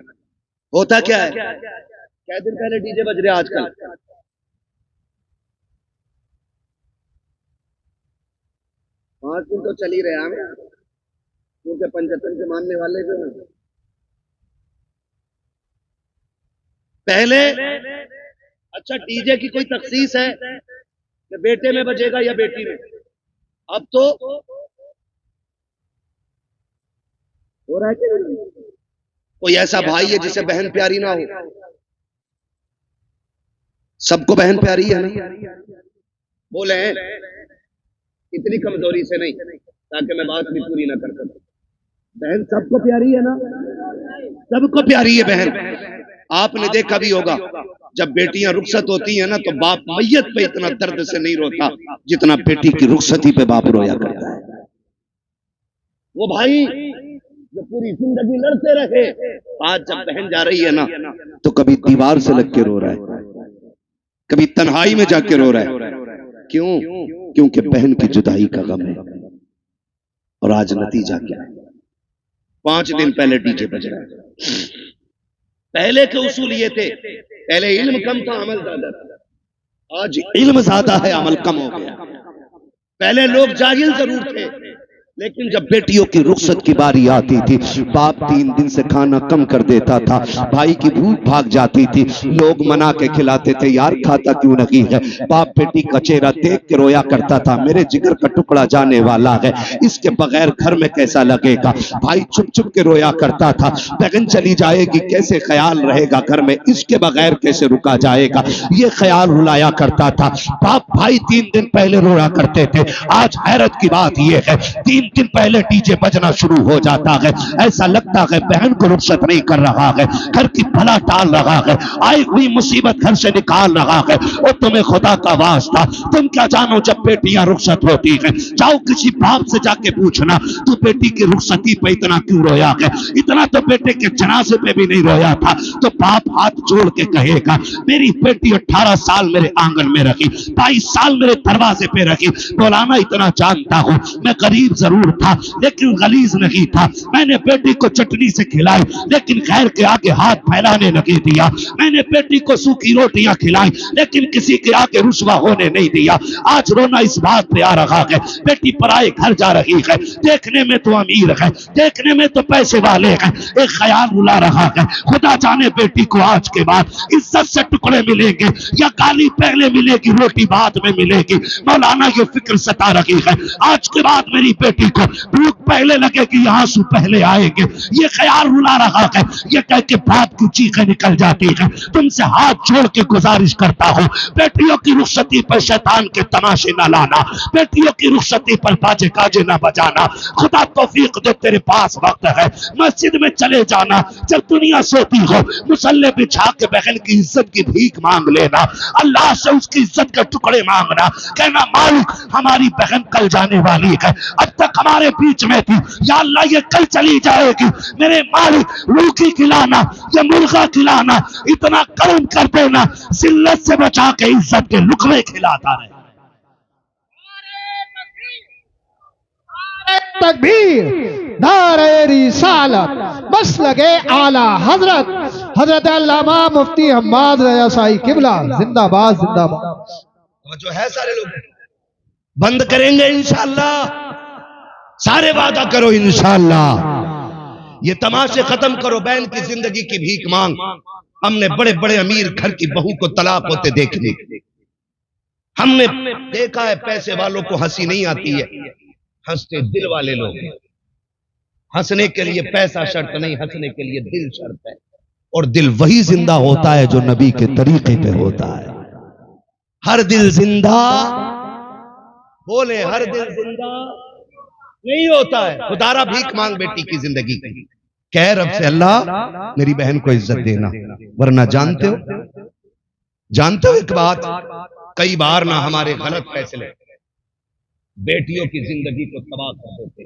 होता क्या है, क्या दिन पहले डीजे बज रहे आजकल, पांच दिन तो चल ही रहे हैं, क्योंकि पंचतन के मानने वाले जो हैं पहले। अच्छा, डीजे की कोई तखसीस है कि बेटे में बजेगा या बेटी में? अब तो हो रहा है कि कोई ऐसा भाई है जिसे बहन प्यारी ना हो? सबको बहन प्यारी है ना? बोले इतनी कमजोरी से नहीं, ताकि मैं बात भी पूरी ना कर सकूं। बहन सबको प्यारी है ना? सबको प्यारी है बहन। आपने देखा भी होगा जब बेटियां रुखसत होती हैं ना तो बाप मैयत पे इतना दर्द से नहीं रोता जितना बेटी की रुखसती पे बाप रोया करता है। वो भाई जो पूरी जिंदगी लड़ते रहे, आज जब बहन जा रही है ना तो कभी दीवार से लग के रो रहा है, कभी तन्हाई में जाके रो रहा है। क्यों? क्योंकि बहन की जुदाई का गम है। और आज नतीजा क्या है? 5 दिन पहले डीजे बज रहा है। पहले के उसूल ये थे, पहले इल्म कम था अमल ज्यादा था। आज इल्म ज्यादा है अमल कम हो गया। पहले लोग जाहिल जरूर थे, लेकिन जब बेटियों की रुखसत की बारी आती थी बाप 3 दिन से खाना कम कर देता था, भाई की भूख भाग जाती थी, लोग मना के खिलाते थे, यार खाता क्यों नहीं है। बाप बेटी का चेहरा देख के रोया करता था, मेरे जिगर का टुकड़ा जाने वाला है, इसके बगैर घर में कैसा लगेगा। भाई चुप चुप के रोया करता था, बहन चली जाएगी कैसे ख्याल रहेगा घर में, इसके बगैर कैसे रुका जाएगा, ये ख्याल रुलाया करता था। बाप भाई 3 दिन पहले रोया करते थे। आज हैरत की बात यह है 3 दिन पहले डीजे बजना शुरू हो जाता है, ऐसा लगता है बहन को रुखसत नहीं कर रहा है, घर की भला टाल रहा है, आई हुई मुसीबत घर से निकाल रहा है। और तुम्हें खुदा का वास्ता, तुम क्या जानो जब बेटियां रुखसत होती हैं, जाओ किसी बाप से जाके पूछना तू बेटी की रुखसती पे इतना क्यों रोया है। इतना तो बेटे के जनाजे पे भी नहीं रोया था। तो बाप हाथ जोड़ के कहेगा मेरी बेटी 18 साल मेरे आंगन में रखी, 22 साल मेरे दरवाजे पे रखी। मौलाना इतना जानता हूं मैं गरीब जरूर था लेकिन गलीज नहीं था, मैंने बेटी को चटनी से खिलाई लेकिन खैर के आगे हाथ फैलाने नहीं दिया, मैंने बेटी को सूखी रोटियां खिलाई लेकिन किसी के आगे रुसवा होने नहीं दिया। आज रोना इस बात पे आ रहा है बेटी पराए घर जा रही है, देखने में तो अमीर है, देखने में तो पैसे वाले हैं, एक ख्याल रुला रहा है खुदा जाने बेटी को आज के बाद इज्जत से टुकड़े मिलेंगे या गाली पहले मिलेगी रोटी बाद में मिलेगी। मौलाना ये फिक्र सता रही है आज के बाद मेरी बेटी को भूख पहले लगेगी या आंसू पहले आएंगे, ये ख्याल रुला रहा है। ये कह के बाप की चीखें निकल जाती है। तुमसे हाथ जोड़ के गुजारिश करता हूं बेटियों की रुखसती पर शैतान के तमाशे ना लाना, बेटियों की रुखसती पर बाजे काजे ना बजाना। खुदा तौफीक दे, तेरे पास वक्त है, मस्जिद में चले जाना, जब दुनिया सोती हो मुसल्ले बिछा के बहन की इज्जत की भीख मांग लेना, अल्लाह से उसकी इज्जत के टुकड़े मांगना, कहना मालिक हमारी बहन कल जाने वाली है, अब तक हमारे बीच में थी, या अल्लाह ये कल चली जाएगी, मेरे मालिक रूखी खिलाना या मुर्गा खिलाना, इतना कर्म कर देना जिल्लत से बचा के इज्जत के लुकमे खिलाता रहे। तकबीर, नारे रिसालत, बस लगे आला हजरत हजरत अल्लामा मुफ्ती हम्माद रजा साई किबला जिंदाबाद जिंदाबाद। जो है सारे लोग बंद करेंगे इंशाअल्लाह, सारे वादा करो इंशाअल्लाह। ये तमाशे खत्म करो, बहन की जिंदगी की भीख मांग। हमने बड़े बड़े अमीर घर की बहू को तलाक होते देख ली, हमने देखा है पैसे वालों को हंसी नहीं आती है, हंसते दिल वाले लोग। हंसने के लिए पैसा शर्त नहीं, हंसने के लिए दिल शर्त है। और दिल वही जिंदा होता है जो नबी के तरीके पे होता है। हर दिल जिंदा, बोले हर दिल जिंदा नहीं होता है। खुदारा भीख मांग बेटी की जिंदगी की, कह रब से अल्लाह मेरी बहन को इज्जत देना, वरना जानते हो एक बात, कई बार ना हमारे गलत फैसले बेटियों की जिंदगी को तबाह कर देते,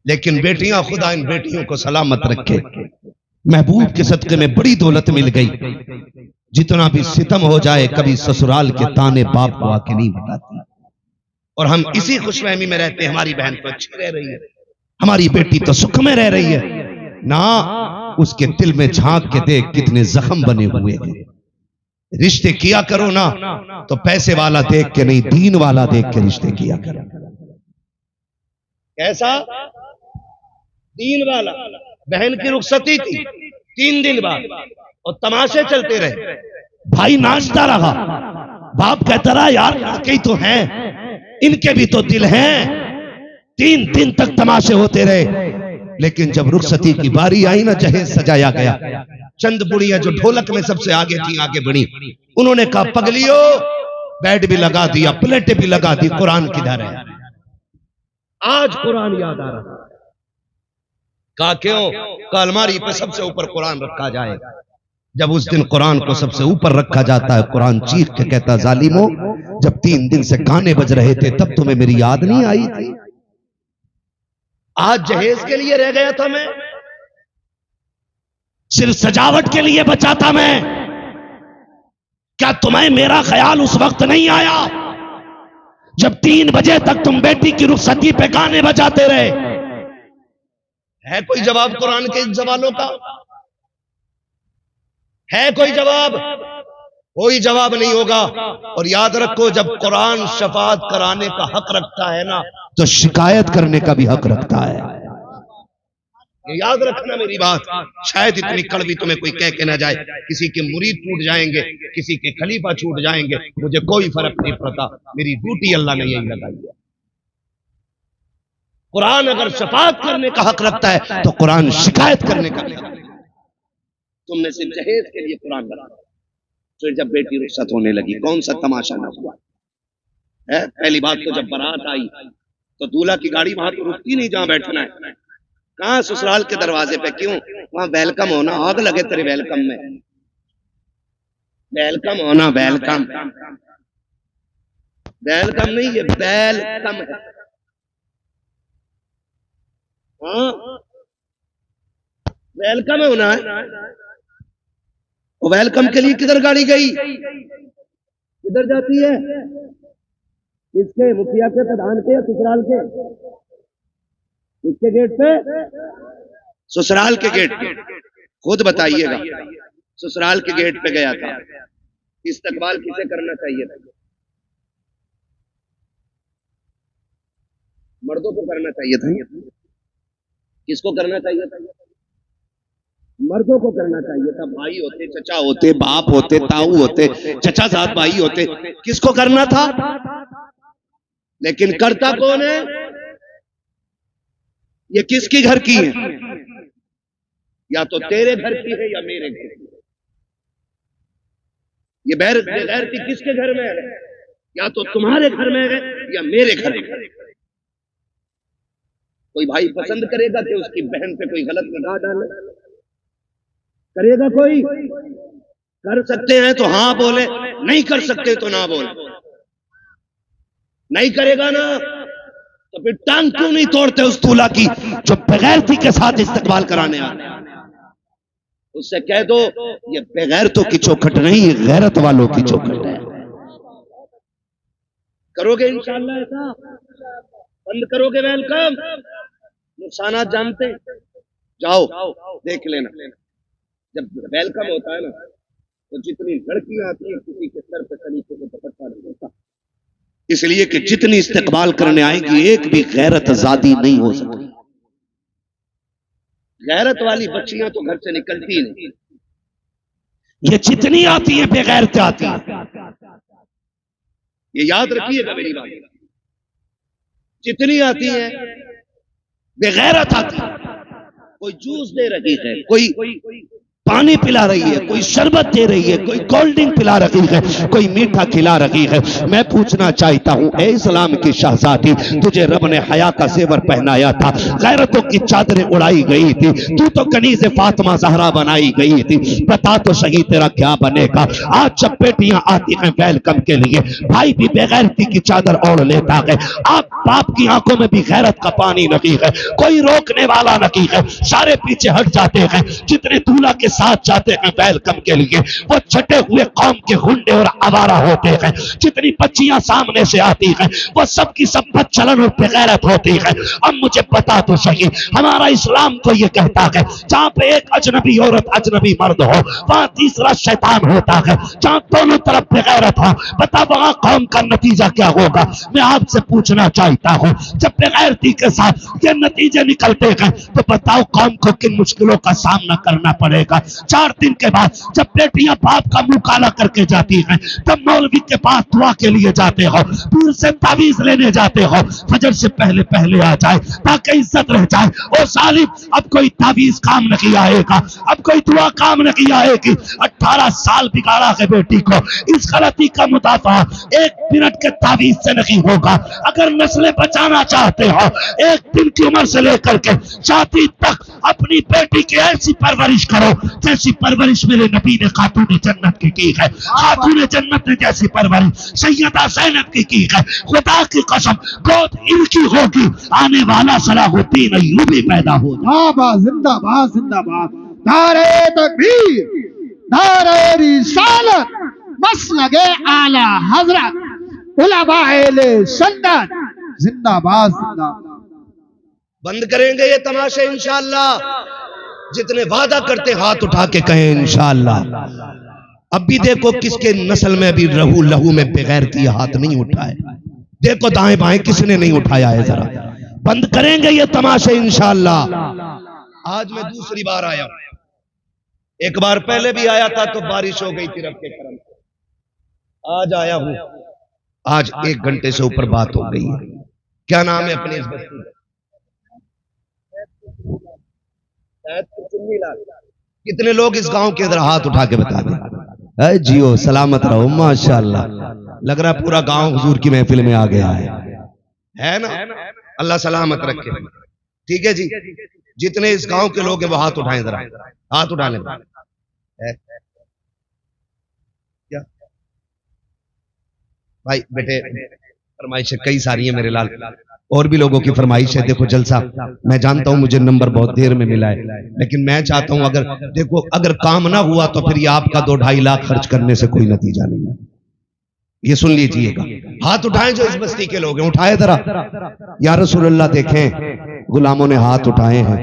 लेकिन बेटियां खुदा इन बेटियों को सलामत रखे। महबूब के सदके में बड़ी दौलत मिल गई, जितना भी सितम हो जाए कभी ससुराल के ताने बाप को आके नहीं बताती। और हम इसी खुशफहमी में रहते हैं हमारी बहन तो अच्छी रह रही है, हमारी बेटी तो सुख में रह रही है ना। उसके दिल में झांक के देख कितने जख्म बने हुए हैं। रिश्ते किया करो ना तो पैसे वाला देख के नहीं, दीन वाला देख के रिश्ते किया करो। कैसा दीन वाला? बहन की रुखसती थी 3 दिन बाद और तमाशे चलते रहे, भाई नाचता रहा, बाप कहता रहा यार लड़के ही तो हैं, इनके भी तो दिल हैं। 3 दिन तक तमाशे होते रहे, लेकिन जब रुखसती की बारी आई ना, जहेज सजाया गया, चंद बुढ़ियां जो ढोलक में सबसे आगे थी आगे बढ़ी, उन्होंने कहा पगलियो बेड भी लगा दिया, प्लेटें भी लगा दी, कुरान किधर है? आज कुरान याद आ रहा, कहा क्यों? कहा अलमारी पे सबसे ऊपर कुरान रखा जाए। जब उस दिन कुरान को सबसे ऊपर रखा जाता है, कुरान चीख के कहता जालिमो, जब 3 दिन से गाने बज रहे थे तब तुम्हें मेरी याद नहीं आई थी? आज जहेज के लिए रह गया था मैं, सिर्फ सजावट के लिए बचा था मैं। क्या तुम्हें मेरा ख्याल उस वक्त नहीं आया जब 3 बजे तक तुम बेटी की रुखसती पे गाने बजाते रहे? है कोई जवाब कुरान के इन सवालों का? है कोई जवाब? कोई जवाब नहीं होगा। और याद रखो, जब कुरान शफाअत कराने का हक रखता है ना, तो शिकायत करने का भी हक रखता है। ये याद रखना मेरी बात। शायद इतनी कड़वी तुम्हें कोई कह के ना जाए, किसी के मुरीद टूट जाएंगे, किसी के खलीफा छूट जाएंगे, मुझे कोई फर्क नहीं पड़ता। मेरी ड्यूटी अल्लाह ने यही लगाई है। कुरान अगर शफाअत करने का हक रखता है तो कुरान शिकायत करने का भी हक रखता है। तुमने सिर्फ जहेज के लिए कुरान बना, फिर जब बेटी रुखसत होने लगी, कौन सा तमाशा ना हुआ है? पहली बात तो जब बारात आई तो दूल्हा की गाड़ी वहां तो रुकती नहीं जहां बैठना है। कहां? ससुराल के दरवाजे पे। क्यों? वहां वेलकम होना। आग लगे तेरे वेलकम में। वेलकम होना, वेलकम, वेलकम नहीं, ये वेलकम है। हाँ, वेलकम होना है। और वेलकम के लिए किधर गाड़ी गई? किधर जाती है? किसके? मुखिया के, प्रधान के, ससुराल के? किसके गेट पे? ससुराल के गेट पे। खुद बताइएगा। ससुराल के गेट पे गया था। इस्तकबाल किसे करना चाहिए था? मर्दों को करना चाहिए था। किसको करना चाहिए था? मर्दों को करना चाहिए था। भाई होते, चचा होते, बाप होते, ताऊ होते, चचा साथ भाई होते, किसको करना था? लेकिन करता कौन है? ये किसकी घर की है? या तो तेरे घर की है या मेरे घर की। ये बेगैरती किसके घर में है? या तो तुम्हारे घर में है या मेरे घर में है। कोई भाई पसंद करेगा कि उसकी बहन पे कोई गलत निगाह डाले? करेगा कोई? कर सकते हैं तो हाँ बोले, नहीं कर सकते तो ना बोले। नहीं करेगा ना तो फिर टांग क्यों नहीं तोड़ते उस दूल्हा की जो बेगैरती के साथ इस्तकबाल कराने आते? उससे कह दो ये बेगैरतों की चौखट नहीं, ये गैरत वालों की चौखट है। करोगे इंशाअल्लाह ऐसा? बंद करोगे वेलकम? नुकसानात जानते? जाओ देख लेना। जब वेलकम होता है ना तो जितनी लड़कियां आती है किसी के सर पे खलीफे को दुपट्टा नहीं होता, इसलिए कि जितनी इस्तकबाल करने आएगी एक भी गैरत आजादी नहीं हो सकती। गैरत वाली बच्चियां तो घर से निकलती ही नहीं। ये जितनी आती है बेगैरत आती है। ये याद रखिएगा मेरी बात। जितनी आती है बेगैरत आती है। कोई जूस दे रही है, कोई पानी पिला रही है, कोई शरबत दे रही है, कोई कोल्ड ड्रिंक पिला रही है, कोई मीठा खिला रही है। मैं पूछना चाहता हूं, ए इस्लाम की शहजादी, तुझे रब ने हया का जेवर पहनाया था, गैरतों की चादरें उड़ाई गई थी, तू तो कनीज़े फातिमा ज़हरा बनाई गई थी। बता तो सही तेरा क्या बनेगा? आज जब बेटियां आती हैं वेलकम के लिए, भाई भी बेगैरती की चादर ओढ़ लेता है। आप बाप की आंखों में भी गैरत का पानी नहीं है, कोई रोकने वाला नहीं है, सारे पीछे हट जाते हैं। जितने दूल्हा के साथ जाते हैं वेलकम के लिए वो छटे हुए कौम के गुंडे और आवारा होते हैं। जितनी बच्चियां सामने से आती हैं वो सब की सब बदचलन और बेगैरत होती है। अब मुझे बता तो सही, हमारा इस्लाम तो ये कहता है जहां पे एक अजनबी औरत अजनबी मर्द हो वहां तीसरा शैतान होता है। जहां दोनों तरफ बेगैरत हो, बता वहां कौम का नतीजा क्या होगा? मैं आपसे पूछना चाहता हूं, जब बेगैरती के साथ ये नतीजे निकलते हैं तो बताओ कौम को किन मुश्किलों का सामना करना पड़ेगा। 4 दिन के बाद जब बेटियां बाप का मुंह काला करके जाती हैं तब मौलवी के पास दुआ के लिए जाते हो, पीर से तावीज लेने जाते हो, फजर से पहले पहले आ जाए ताकि इज्जत रह जाए। ओ सालिम, अब कोई तावीज काम नहीं आएगा, अब कोई दुआ काम नहीं आएगी। 18 साल बिगाड़ा है बेटी को, इस गलती का मुदाफा 1 मिनट के तावीज से नहीं होगा। अगर नस्लें बचाना चाहते हो 1 दिन की उम्र से लेकर के छाती तक अपनी बेटी की ऐसी परवरिश करो जैसी परवरिश मेरे नबी ने खातून जन्नत की है। खातून जन्नत ने जैसी परवरिश सैयदा ज़ैनब की है। खुदा की कसम गोद इनकी होगी, आने वाला सलाहुद्दीन अय्यूबी पैदा होगा। जिंदाबाद जिंदाबाद। नारे तकबीर, नारे रिसालत, मसलके आला हजरत उलमाए सुन्नत, जिंदाबाद जिंदाबाद। बंद करेंगे ये तमाशे इंशाअल्लाह। जितने वादा करते हाथ उठा के कहें इंशाअल्लाह। अब भी देखो किसके नस्ल में अभी रहू लहू में बगैर किए हाथ नहीं उठाए। देखो दाएं बाएं किसने नहीं उठाया है, जरा बंद करेंगे ये तमाशे इंशाअल्लाह। आज मैं दूसरी बार आया हूं, एक बार पहले भी आया था तो बारिश हो गई थी रब के करम से। आज आया हूं, आज 1 घंटे से ऊपर बात हो गई है। क्या नाम है अपनी इस बस्ती का? कितने लोग इस गांव के अंदर हाथ उठा के बता दें। जियो सलामत रहो माशाअल्लाह। लग रहा पूरा गांव हुजूर की महफिल में आ गया है ना? अल्लाह सलामत रखे। ठीक है जी, जितने इस गांव के लोग हैं वो हाथ उठाएं, जरा हाथ उठाने क्या भाई बेटे, फरमाइशें कई सारी है मेरे लाल, और भी लोगों की फरमाइश है। देखो जलसा, मैं जानता हूं मुझे नंबर बहुत देर में मिला है, लेकिन मैं चाहता हूं अगर देखो अगर काम ना हुआ तो फिर ये आपका 2-2.5 लाख खर्च करने से कोई नतीजा नहीं है। ये सुन लीजिएगा। हाथ उठाएं जो इस बस्ती के लोग हैं, उठाए जरा। या रसूलुल्लाह देखें गुलामों ने हाथ उठाए हैं।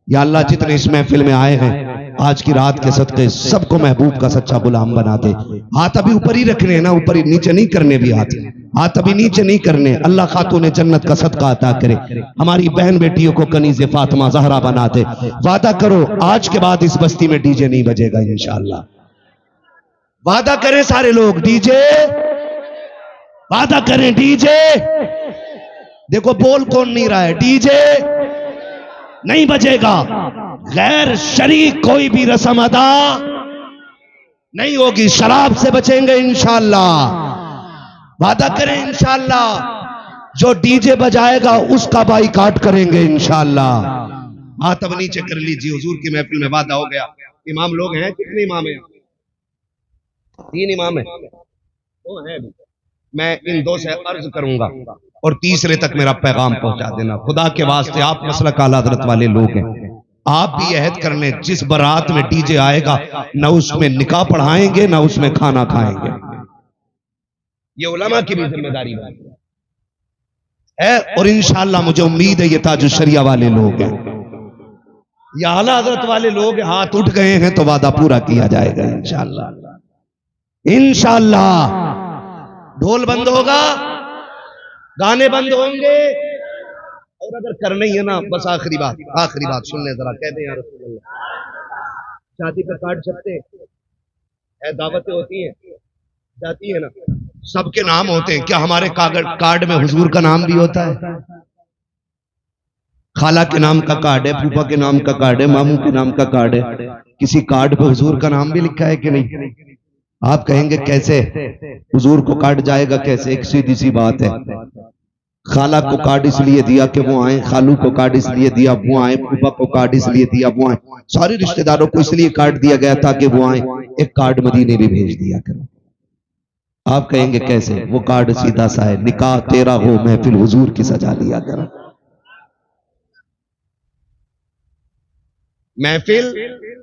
या अल्लाह जितने इस महफिल में आए हैं आज की रात के सदके सबको महबूब का सच्चा गुलाम बना दे। हाथ अभी ऊपर ही रखने हैं ना, ऊपर ही, नीचे नहीं करने भी हाथ अभी नीचे नहीं करने। अल्लाह खातून जन्नत का सदका अता करे, हमारी बहन बेटियों को कनीज़े फातिमा ज़हरा बना दे। वादा करो आज के बाद इस बस्ती में डीजे नहीं बजेगा इंशाअल्लाह। वादा करें सारे लोग, डीजे वादा करें, डीजे। देखो बोल कौन नहीं रहा है, डीजे नहीं बजेगा। गैर शरीक कोई भी रस्म अदा नहीं होगी। शराब से बचेंगे इंशाअल्लाह। वादा करें इंशाअल्लाह। जो डीजे बजाएगा उसका बाइकाट करेंगे इंशाअल्लाह। हाथ अब नीचे कर लीजिए, हुजूर की महफिल में वादा हो गया। इमाम लोग हैं, कितने इमाम हैं? 3 इमाम हैं। वो हैं भी। मैं इन 2 से अर्ज करूंगा और तीसरे तक मेरा पैगाम पहुंचा देना। खुदा के वास्ते आप मसलक आला हज़रत वाले लोग हैं, आप भी अहद कर लें जिस बारात में डीजे आएगा न उसमें निकाह पढ़ाएंगे न उसमें खाना खाएंगे। ये उलमा की भी जिम्मेदारी है। और इंशाअल्लाह मुझे उम्मीद है ये ताजुश शरिया वाले लोग हैं, ये आला हज़रत वाले लोग हाथ उठ गए हैं तो वादा पूरा किया जाएगा इंशाअल्लाह। इंशाअल्लाह ढोल बंद होगा, गाने बंद होंगे। और अगर करना ही है ना, बस आखिरी बात सुन ले जरा, कहते हैं यार शादी पे कार्ड छपते हैं, दावतें होती हैं, जाती है ना, सबके नाम होते हैं। क्या हमारे कार्ड में हुजूर का नाम भी होता है? खाला के नाम का कार्ड है, फूफा के नाम का कार्ड है, मामू के नाम का कार्ड है। किसी कार्ड पे हुजूर का नाम भी लिखा है कि नहीं? आप कहेंगे कैसे हुजूर को कार्ड जाएगा कैसे? एक सीधी सी बात है। खाला को कार्ड इसलिए दिया कि वो आए, खालू को कार्ड इसलिए दिया वो आए, फूफा को कार्ड इसलिए दिया वो आए, सारे रिश्तेदारों को इसलिए कार्ड दिया गया ताकि वो आए। एक कार्ड मदीने भी भेज दिया करो। आप कहेंगे कैसे? वो कार्ड सीधा सा है, निकाह तेरा हो महफिल हुजूर की सजा लिया करो। महफिल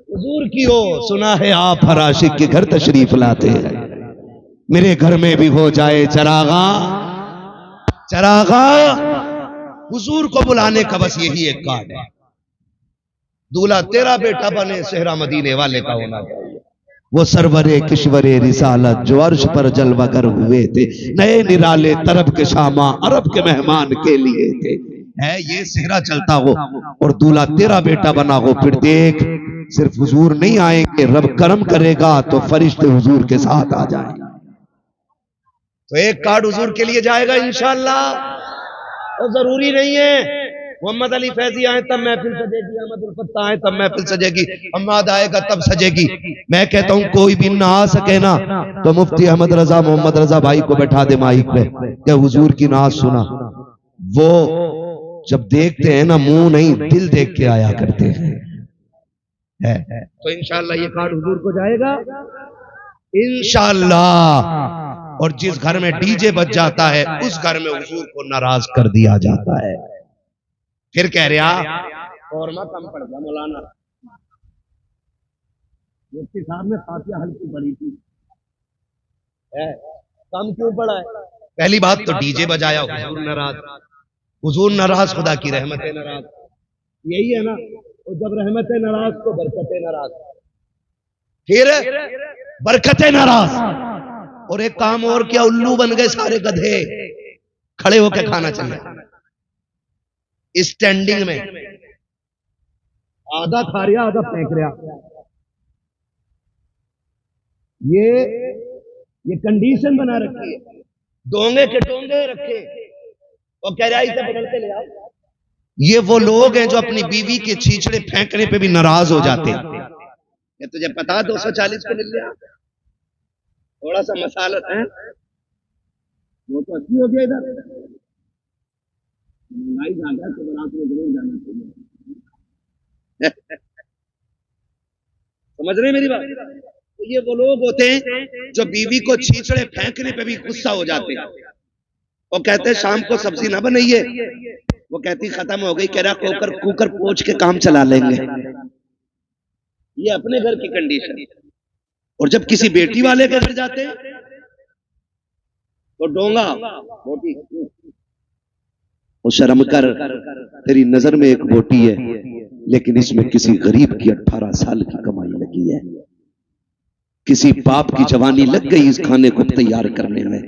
हुजूर की हो, सुना है आप हर आशिक के घर तशरीफ लाते हैं। मेरे घर में भी हो जाए चरागा, हुजूर को बुलाने का बस यही एक कार्ड है। दूल्हा तेरा बेटा बने, सेहरा मदीने वाले का होना चाहिए। वो सरवरे किश्वरे रिसालत जो अर्श पर जलवागर हुए थे, नए निराले तरब के शामा अरब के मेहमान के लिए थे। है ये सेहरा चलता हो और दूल्हा तेरा बेटा बना हो, फिर देख सिर्फ हुजूर नहीं आएंगे, रब करम करेगा तो फरिश्ते हुजूर के साथ आ जाएंगे। तो एक कार्ड हुजूर के लिए जाएगा इंशाअल्लाह। और जरूरी नहीं है मोहम्मद अली फैजी आए तब महफिल सजेगी, अहमद उल फत्ता आए तब महफिल सजेगी, अम्माद आएगा तब सजेगी। मैं कहता हूं कोई भी ना आ सके ना तो मुफ्ती अहमद रजा मोहम्मद रजा भाई को बैठा दे माइक पे, क्या हुजूर की नाज सुना। वो जब देखते हैं ना मुंह नहीं दिल देख के आया करते हैं। तो इंशाअल्लाह ये कार्ड हुजूर को जाएगा इंशाअल्लाह। और जिस घर में डीजे बज जाता है उस घर में हुजूर को नाराज कर दिया जाता है। फिर कह रहा फौरमा कम पड़ गया मौलाना, मुफ्ती साहब ने फातिहा हल्की पड़ी थी, कम क्यों पड़ा है? पहली बात तो डीजे बजाया, हुजूर नाराज, हुजूर नाराज खुदा की रहमतें नाराज, यही है ना। और जब रहमतें नाराज तो बरकतें नाराज, फिर बरकतें नाराज। और एक काम और क्या, उल्लू बन गए सारे गधे, खड़े होकर खाना चाहिए स्टैंडिंग में, आधा खा रहा आधा फेंक रहा। ये कंडीशन बना रखी है, डोंगे के डोंगे रखे और कह रहा इसे बदलते ले आओ। ये वो लोग हैं जो अपनी बीवी के छींचड़े फेंकने पे भी नाराज हो जाते हैं। ये तुझे पता 240 को मिल गया, थोड़ा सा मसाला है वो तो अच्छी हो गया। इधर महंगाई ज्यादा तो बारात में जरूर जाना चाहिए। समझ रहे मेरी बात? तो ये वो लोग होते हैं जो बीवी को छींचड़े फेंकने पे भी गुस्सा हो जाते हैं और कहते हैं शाम को सब्जी ना बनाइए, वो कहती खत्म हो गई, कह रहा कुकर पोंछ के काम चला लेंगे। ये अपने घर की कंडीशन। और जब किसी बेटी वाले के घर जाते हैं तो डोंगा बोटी, वो शर्म कर, तेरी नजर में एक बोटी है लेकिन इसमें किसी गरीब की 18 साल की कमाई लगी है, किसी बाप की जवानी लग गई इस खाने को तैयार करने में।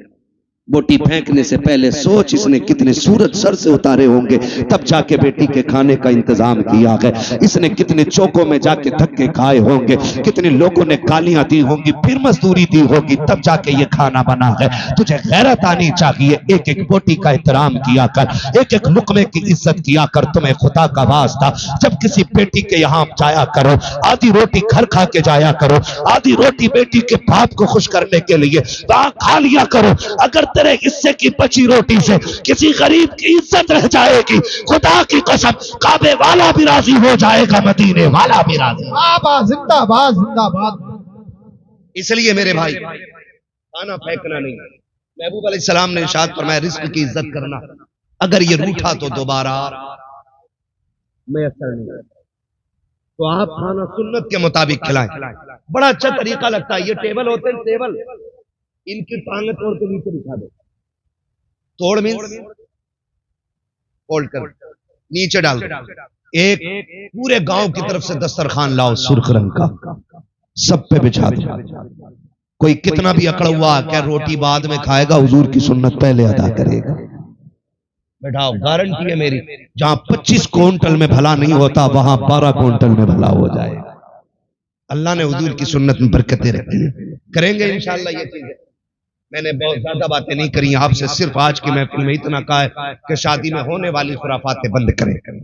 बोटी फेंकने से पहले सोच इसने कितने सूरज सर से उतारे होंगे तब जाके बेटी के खाने का इंतजाम किया है। इसने कितने चौकों में जाके धक्के खाए होंगे, कितने लोगों ने गालियां दी होंगी, फिर मजदूरी दी होगी, तब जाके ये खाना बना है। तुझे गैरत आनी चाहिए, एक एक बोटी का एहतराम किया कर, एक एक लुकमे की इज्जत किया कर। तुम्हें खुदा का वास्ता जब किसी बेटी के यहाँ जाया करो, आधी रोटी घर खा के जाया करो, आधी रोटी बेटी के बाप को खुश करने के लिए वहां खा लिया करो। अगर तेरे हिस्से की बची रोटी से किसी गरीब की इज्जत रह जाएगी, खुदा की कसम काबे वाला भी राजी हो जाएगा, मदीने वाला भी राजी। जिंदाबाद जिंदाबाद। इसलिए मेरे भाई खाना फेंकना नहीं। महबूब अलैहिस्सलाम ने इरशाद फरमाया रिस्क की इज्जत करना, अगर ये रूठा तो दोबारा मैसर नहीं, तो आप खाना सुन्नत के मुताबिक खिलाएं। बड़ा अच्छा तरीका लगता है। ये टेबल होते हैं, टेबल इनकी टांगें तोड़ के नीचे बिछा दो, तोड़ मीन्स फोल्ड कर नीचे डाल दो। एक पूरे गांव की तरफ से दस्तरखान लाओ सुर्ख रंग का, सब पे बिछा दो। कोई कितना भी अकड़ हुआ क्या रोटी बाद में खाएगा, हुजूर की सुन्नत पहले अदा करेगा। बैठाओ, गारंटी है मेरी, जहां 25 क्विंटल में भला नहीं होता वहां 12 क्विंटल में भला हो जाएगा। अल्लाह ने हुजूर की सुन्नत में बरकतें रखी हैं। करेंगे इंशाअल्लाह ये चीजें। मैंने बहुत ज्यादा बातें नहीं करी आपसे, सिर्फ आज की महफिल में इतना कहा है कि शादी में होने वाली खुराफातें बंद करें,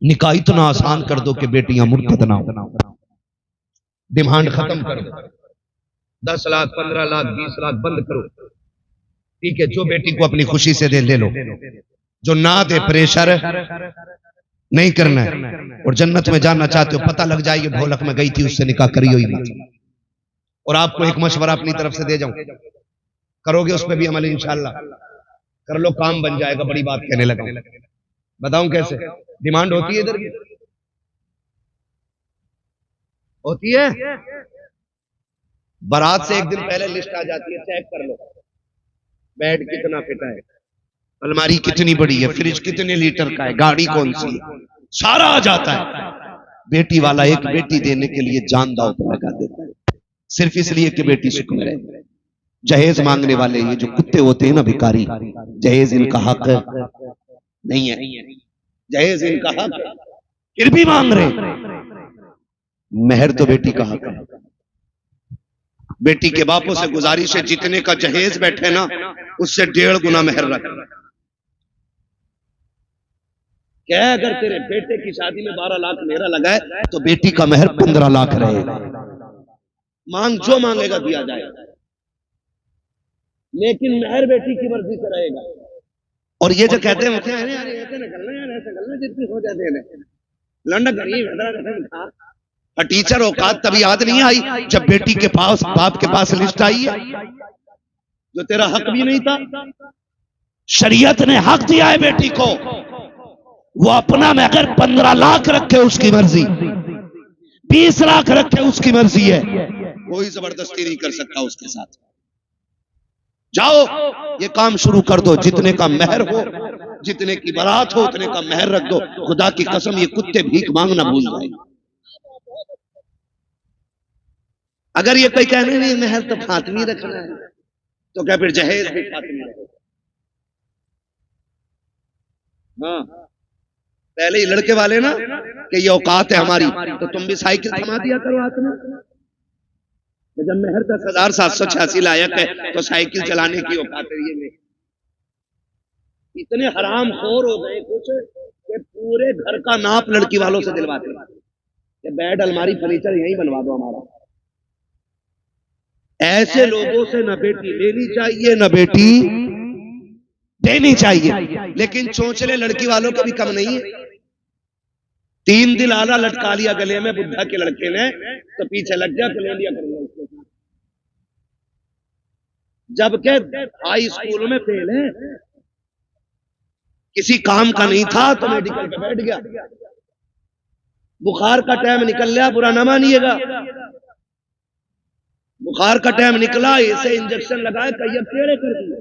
निकाह इतना आसान कर दो कि बेटियां मुर्तद ना हो, डिमांड खत्म कर दो, 10 लाख 15 लाख 20 लाख बंद करो। ठीक है, जो बेटी को अपनी खुशी से दे ले लो, जो ना दे प्रेशर नहीं करना है। और जन्नत में जाना चाहते हो, पता लग जाए ये ढोलक में गई थी उससे निकाह करी हुई मत। और आपको एक मशवरा अपनी तरफ से दे जाऊं, करोगे उस पर भी अमल इंशाअल्लाह कर लो, काम बन जाएगा। बड़ी बात कहने लगा, बताऊं कैसे? डिमांड होती है इधर भी होती है, बारात से एक दिन पहले लिस्ट आ जाती है, चेक कर लो बेड कितना फिटा है, अलमारी कितनी बड़ी है, फ्रिज कितने लीटर का है, गाड़ी कौन सी है, सारा आ जाता है। बेटी वाला एक बेटी देने के लिए जान दांव पर लगा देता है, सिर्फ इसलिए कि बेटी सुख में रहे। जहेज मांगने वाले ये जो कुत्ते होते हैं ना भिखारी, जहेज इनका हक नहीं है, जहेज इनका हक फिर भी मांग रहे। मेहर तो बेटी का हक है। बेटी के बापों से गुजारिश है जितने का जहेज बैठे ना उससे 1.5 गुना मेहर रख। क्या अगर तेरे बेटे की शादी में 12 लाख मेहरा लगा है तो बेटी का मेहर 15 लाख रहेगा। मांग जो मांगेगा दिया जाएगा, लेकिन मेहर बेटी की मर्जी से रहेगा। और ये जो कहते हैं मुझे अरे अरे ऐसे निकलना यार, ऐसे निकलना जितनी हो जाते हैं लंडा गरीब था। टीचर औकात तभी याद नहीं आई जब बेटी के पास बाप के पास लिस्ट आई है जो तेरा हक भी नहीं था। शरीयत ने हक दिया है बेटी को, वो अपना में अगर 15 लाख रखे उसकी मर्जी, 20 लाख रखे उसकी मर्जी है, कोई जबरदस्ती नहीं कर सकता उसके साथ। जाओ ये काम शुरू कर दो, जितने का मेहर हो, जितने की बारात हो उतने का मेहर रख दो। खुदा की कसम ये कुत्ते भीख मांगना भूल जाए। अगर ये कोई कहने नहीं मेहर तो फातमी रखना है तो क्या फिर जहेज भी फातमी रहे। हाँ पहले ही लड़के वाले ना कि ये औकात है हमारी, तो तुम भी साइकिल थमा दिया करो हाथ में। जब मेहर 10,786 लायक है तो साइकिल चलाने की औकात है ये नहीं। इतने हराम खोर हो गए कुछ कि पूरे घर का नाप लड़की वालों से दिलवाते हैं कि बेड अलमारी फर्नीचर यहीं बनवा दो हमारा। ऐसे लोगों से न बेटी लेनी चाहिए न बेटी देनी चाहिए। लेकिन चोंचले लड़की वालों के भी कम नहीं है। 3 दिल आला लटका लिया गले में बुद्धा के लड़के ने तो पीछे लग गया तो ले लिया करेंगे उसके साथ। जबकि हाई स्कूल में फेल है, किसी काम का नहीं था तो मेडिकल पे बैठ गया। बुखार का टाइम निकल गया, बुरा ना मानिएगा, बुखार का टाइम निकला, इसे इंजेक्शन लगाए कई टेढ़े कर दिए।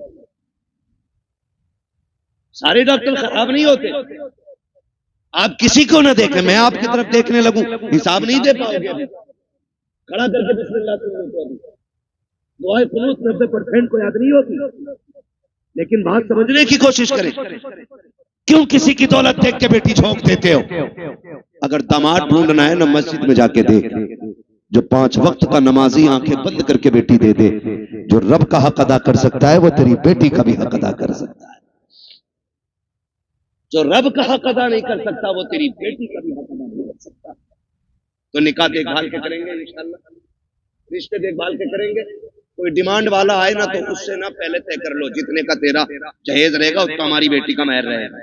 सारे डॉक्टर खराब नहीं होते। आप किसी को ना देखें, मैं आपकी तरफ देखने लगूं हिसाब नहीं दे पाओगे। खड़ा करके बिस्मिल्लाह दुआए कुनूत 90% को याद नहीं होती, लेकिन बात समझने की कोशिश करें। क्यों किसी की दौलत देख के बेटी झोंक देते हो? अगर दामाद ढूंढना है ना मस्जिद में जाके देख, जो 5 वक्त का नमाजी आंखें बंद करके बेटी दे दे। जो रब का हक अदा कर सकता है वो तेरी बेटी का भी हक अदा कर सकता है। जो रब का हक अदा नहीं कर सकता वो तेरी बेटी का भी हक अदा नहीं कर सकता। तो निकाह देखभाल के करेंगे इंशाल्लाह, रिश्ते देखभाल के करेंगे। कोई डिमांड वाला आए ना तो उससे ना पहले तय कर लो जितने का तेरा जहेज रहेगा उतना हमारी बेटी का मेहर रहेगा।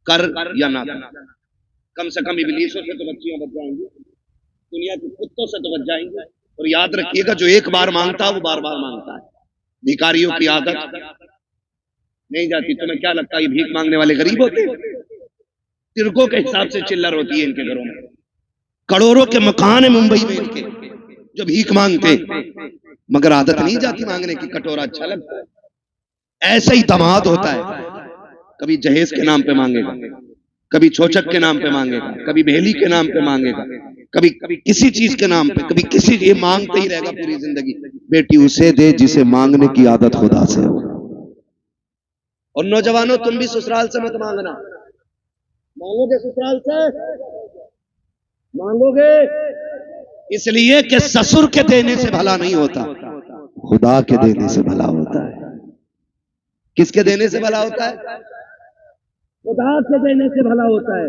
कर या ना कर, कम से कम इब्लीसों से तो बच्चियां बच जाएंगी, दुनिया के कुत्तों से तो बच जाएंगे। और याद रखिएगा जो एक बार मांगता है वो बार बार मांगता है। भिखारियों की आदत नहीं जाती। तुम्हें क्या लगता है ये भीख मांगने वाले गरीब होते हैं? तिरकों के हिसाब से चिल्लर होती है इनके घरों में। करोड़ों के मकान है मुंबई में इनके जो भीख मांगते, मगर आदत नहीं जाती मांगने की। कटोरा अच्छा लगता है। ऐसा ही दामाद होता है, कभी जहेज के नाम पे मांगेगा, कभी छोचक के नाम पे मांगेगा, कभी भेली के नाम पे मांगेगा, कभी किसी चीज के नाम पे, कभी किसी, ये मांगते ही रहेगा पूरी जिंदगी। बेटी उसे दे जिसे मांगने की आदत खुदा से हो। और नौजवानों तुम भी ससुराल से मत मांगना। मांगोगे ससुराल से, मांगोगे इसलिए कि ससुर के देने से भला नहीं होता, खुदा के देने से भला होता है। किसके देने से भला होता है? खुदा के देने से भला होता है।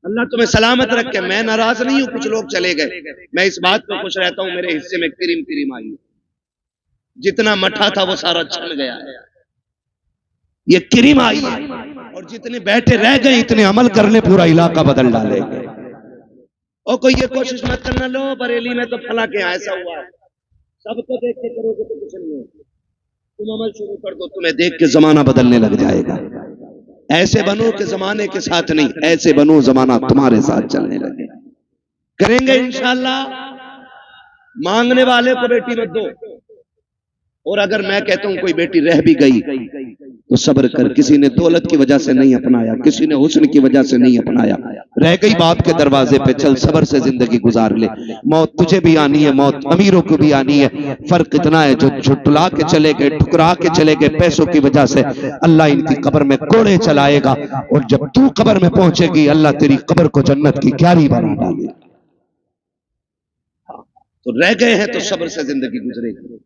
अल्लाह तुम्हें सलामत रखे। मैं नाराज नहीं हूं कुछ लोग चले गए, मैं इस बात पर खुश रहता हूं मेरे हिस्से में क्रीम क्रीम आई। जितना मठा था वो सारा छन गया है, ये क्रीम आई है। और जितने बैठे रह गए इतने अमल कर ले, पूरा इलाका बदल डालेंगे। और कोई ये कोशिश मत करना लो बरेली में तो फला के ऐसा हुआ, सबको देख के करोगे तो कुछ नहीं होगा। तुम अमल शुरू कर दो, तुम्हें देख के जमाना बदलने लग जाएगा। ऐसे बनो कि जमाने के साथ नहीं, ऐसे बनो जमाना तुम्हारे साथ चलने लगे। करेंगे इंशाल्लाह। मांगने वाले को बेटी मत दो। और अगर मैं कहता हूं कोई बेटी रह भी गई तो सब्र कर। किसी ने दौलत की वजह से नहीं अपनाया, किसी ने हुस्न की वजह से नहीं अपनाया, रह गई बाप के दरवाजे पे, चल सब्र से जिंदगी गुजार ले। मौत तुझे भी आनी है, मौत अमीरों को भी आनी है। फर्क इतना है जो झुटला के चले गए, ठुकरा के चले गए पैसों की वजह से, अल्लाह इनकी कब्र में कोड़े चलाएगा। और जब तू कब्र में पहुंचेगी अल्लाह तेरी कब्र को जन्नत की क्यारी बना डालेगा। तो रह गए हैं तो सब्र से जिंदगी गुजरेगी।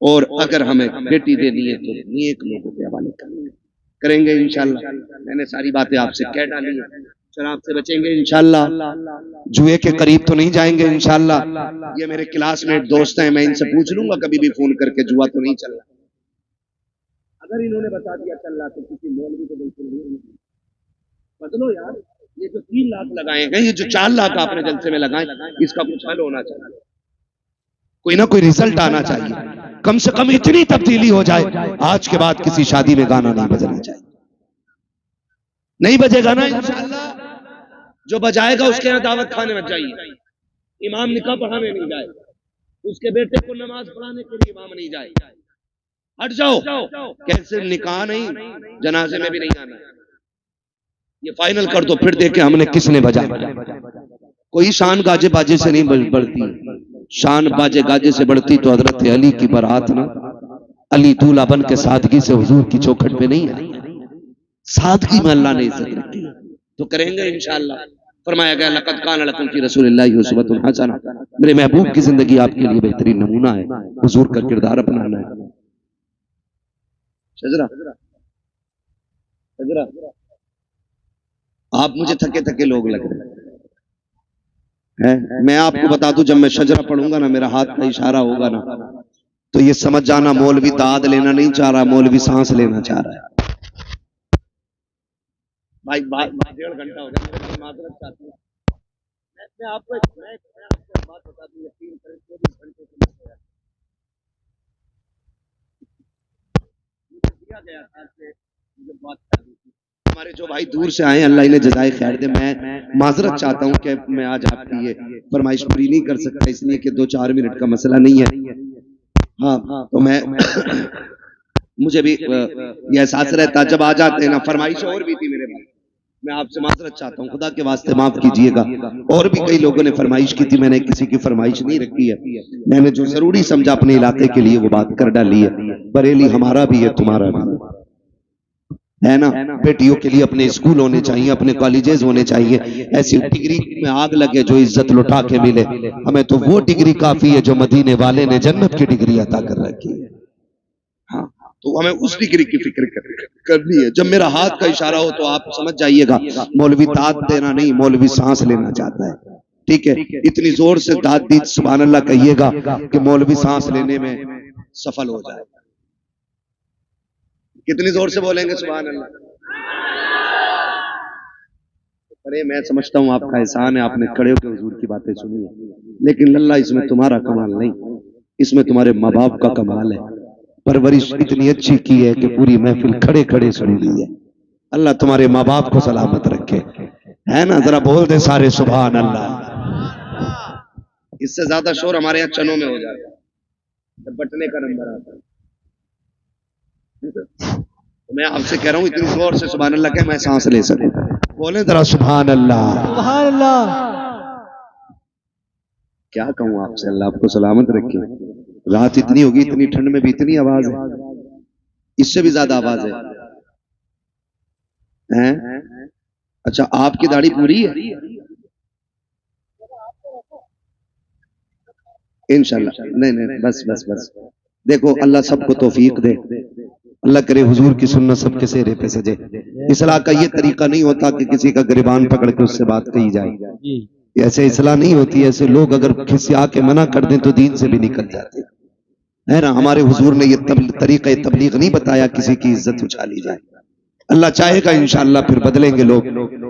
और अगर हमें बेटी देनी है तो नेक लोगों के हवाले करेंगे इंशाल्लाह। मैंने सारी बातें आपसे कह डाली है। शराब से बचेंगे इंशाल्लाह, जुए के करीब तो नहीं जाएंगे इंशाल्लाह। ये मेरे क्लासमेट दोस्त हैं, मैं इनसे पूछ लूंगा कभी भी फोन करके जुआ तो नहीं चल रहा। अगर इन्होंने बता दिया चल तो किसी मौलवी को बिल्कुल नहीं बदलो यार। ये जो 3 लाख लगाए हैं, ये जो 4 लाख आपने जलसे में लगाए, इसका कुछ हल होना चाहिए, कोई ना कोई रिजल्ट आना चाहिए, कम से कम इतनी तब्दीली हो जाए आज के बाद किसी शादी में गाना नहीं बजना चाहिए। नहीं बजेगा ना इंशाअल्लाह, जो बजाएगा उसके यहाँ दावत खाने मत जाइए, इमाम निकाह पढ़ाने नहीं जाए, उसके बेटे को नमाज पढ़ाने के लिए इमाम नहीं जाए, हट जाओ। कैसे निकाह नहीं, जनाजे में भी नहीं आना, ये फाइनल कर दो, फिर देखे हमने किसने बजा। कोई शान गाजे बाजे से नहीं बढ़ती, शान बाजे गाजे से बढ़ती तो हजरत अली की बारात ना, अली दूल्हा बन के सादगी से हुजूर की चौखट पे नहीं आई, सादगी में अल्लाह ने इज्जत रखी, तो करेंगे इंशाअल्लाह। फरमाया गया लक़द कान लकुम फी रसूलिल्लाहि उस्वतुन हसना, मेरे महबूब की जिंदगी आपके लिए बेहतरीन नमूना है, हुजूर का किरदार अपनाना है। शजरा शजरा आप मुझे थके थके लोग लग रहे हैं। मैं आपको बता दूं, जब मैं शजरा पढ़ूंगा ना, मेरा हाथ का इशारा होगा ना, तो ये समझ जाना मौलवी दाद लेना नहीं चाह रहा, मौलवी सांस लेना चाह रहा है। भाई 1.5 घंटा हो गया, मैं माजरत चाहती हूँ। मैं आपको एक बात बता दूं, यकीन करें 24 घंटे से मुझे दिया गया था कि मुझे बात करनी थी। हमारे जो भाई दूर से आए, अल्लाह इन्हें जज़ाए खैर दे, मैं माजरत चाहता हूँ कि मैं आज आपकी ये फरमाइश पूरी नहीं कर सकता, इसलिए कि 2-4 मिनट का मसला नहीं है। हाँ, तो मैं मुझे भी ये एहसास रहता, जब आ जाते हैं ना, फरमाइश और भी थी मेरे भाई, मैं आपसे माजरत चाहता हूँ, खुदा के वास्ते माफ कीजिएगा। और भी कई लोगों ने फरमाइश की थी, मैंने किसी की फरमाइश नहीं रखी है, मैंने जो जरूरी समझा अपने इलाके के लिए वो बात कर डाली है। बरेली हमारा भी है, तुम्हारा भी है ना। बेटियों के लिए अपने स्कूल होने चाहिए, अपने कॉलेजेस होने चाहिए, ऐसी डिग्री में आग लगे जो इज्जत लुटा के मिले। हमें तो वो डिग्री काफी है जो मदीने वाले ने जन्नत की डिग्री अता कर रखी है। हाँ, तो हमें उस डिग्री की फिक्र करनी है। जब मेरा हाथ का इशारा हो तो आप समझ जाइएगा, मौलवी दाद देना नहीं, मौलवी सांस लेना चाहता है। ठीक है, इतनी जोर से दाद दी सुभान अल्लाह कहिएगा कि मौलवी सांस लेने में सफल हो जाए। कितनी जोर से बोलेंगे सुभान अल्लाह? अरे मैं समझता हूँ आपका एहसान है, आपने खड़े होकर हुजूर की बातें सुनी है, लेकिन अल्लाह इसमें तुम्हारा कमाल नहीं, इसमें तुम्हारे माँ बाप का कमाल है। परवरिश इतनी अच्छी की है कि पूरी महफिल खड़े खड़े सुन ली है। अल्लाह तुम्हारे माँ बाप को सलामत रखे, है ना। जरा बोल दे सारे सुभान अल्लाह। इससे ज्यादा शोर हमारे यहाँ चनों में हो जाता है, जब बटने का नंबर आता है। तो मैं आपसे कह रहा हूँ इतनी जोर से सुभान अल्लाह के मैं सांस ले सकूं। बोले जरा सुभान अल्लाह। सुभान अल्लाह। क्या कहूँ आपसे, अल्लाह आपको सलामत रखे। रात इतनी होगी, इतनी ठंड में भी इतनी आवाज है, इससे भी ज्यादा आवाज है? अच्छा, आपकी दाढ़ी पूरी है? इंशाल्लाह। नहीं, बस देखो, अल्लाह सबको तौफीक दे, अल्लाह करे हुजूर की सुन्नत सबके चेहरे पे सजे। इस्लाह का ये तरीका नहीं होता कि किसी का गिरबान पकड़ के उससे बात कही जाए, ऐसे इस्लाह नहीं होती। ऐसे लोग अगर किसी आके मना कर दें तो दीन से भी निकल जाते, है ना। हमारे हुजूर ने ये तरीका तबलीग नहीं बताया किसी की इज्जत उछाली जाए। अल्लाह चाहेगा इंशाअल्लाह फिर बदलेंगे लोग,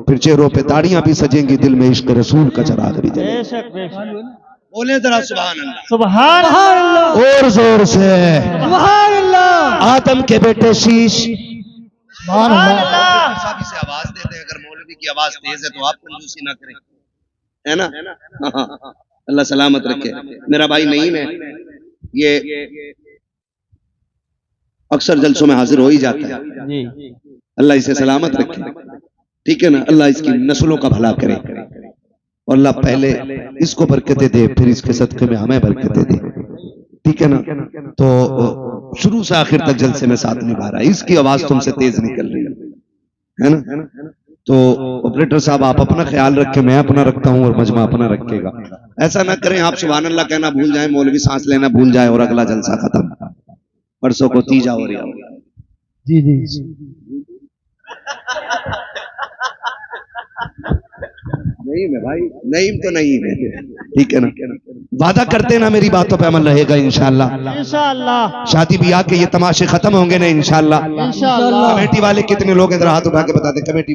फिर चेहरों पे दाढ़ियां भी सजेंगी, दिल में इश्क रसूल का चराग भी जलेगा। बोले जरा सुभान अल्लाह। सुभान अल्लाह। और जोर से सुभान अल्लाह। आदम के बेटे शीश। सुभान अल्लाह। साहब इसे आवाज देते हैं, अगर मौलवी की आवाज तेज है तो आप कंजूसी ना करें, है ना। हाँ, अल्लाह सलामत रखे। मेरा भाई नईम है, ये अक्सर जलसों में हाजिर हो ही जाता है, अल्लाह इसे सलामत रखे। ठीक है ना, अल्लाह इसकी नस्लों का भला करे, और अल्लाह पहले इसको बरकतें दे, फिर इसके सदक़े में हमें बरकतें दे। ठीक है ना। तो शुरू से आखिर तक जलसे में साथ निभा रहा है, इसकी आवाज तुमसे तेज निकल रही है ना। तो ऑपरेटर साहब आप अपना ख्याल रखें, मैं अपना रखता हूँ और मजमा अपना रखेगा। ऐसा ना करें आप सुभान अल्लाह कहना भूल जाए, मौलवी सांस लेना भूल जाए और अगला जलसा खत्म, परसों को तीजा हो रहा होगा। जी। नहीं है भाई, नहीं तो नहीं है, ठीक है ना। वादा करते ना मेरी बातों पे अमल रहेगा इंशाल्लाह। इंशाअल्लाह शादी ब्याह के ये तमाशे खत्म होंगे ना इंशाल्लाह। इंशाअल्लाह। कमेटी वाले कितने लोग इधर हाथ उठा के बता दे। कमेटी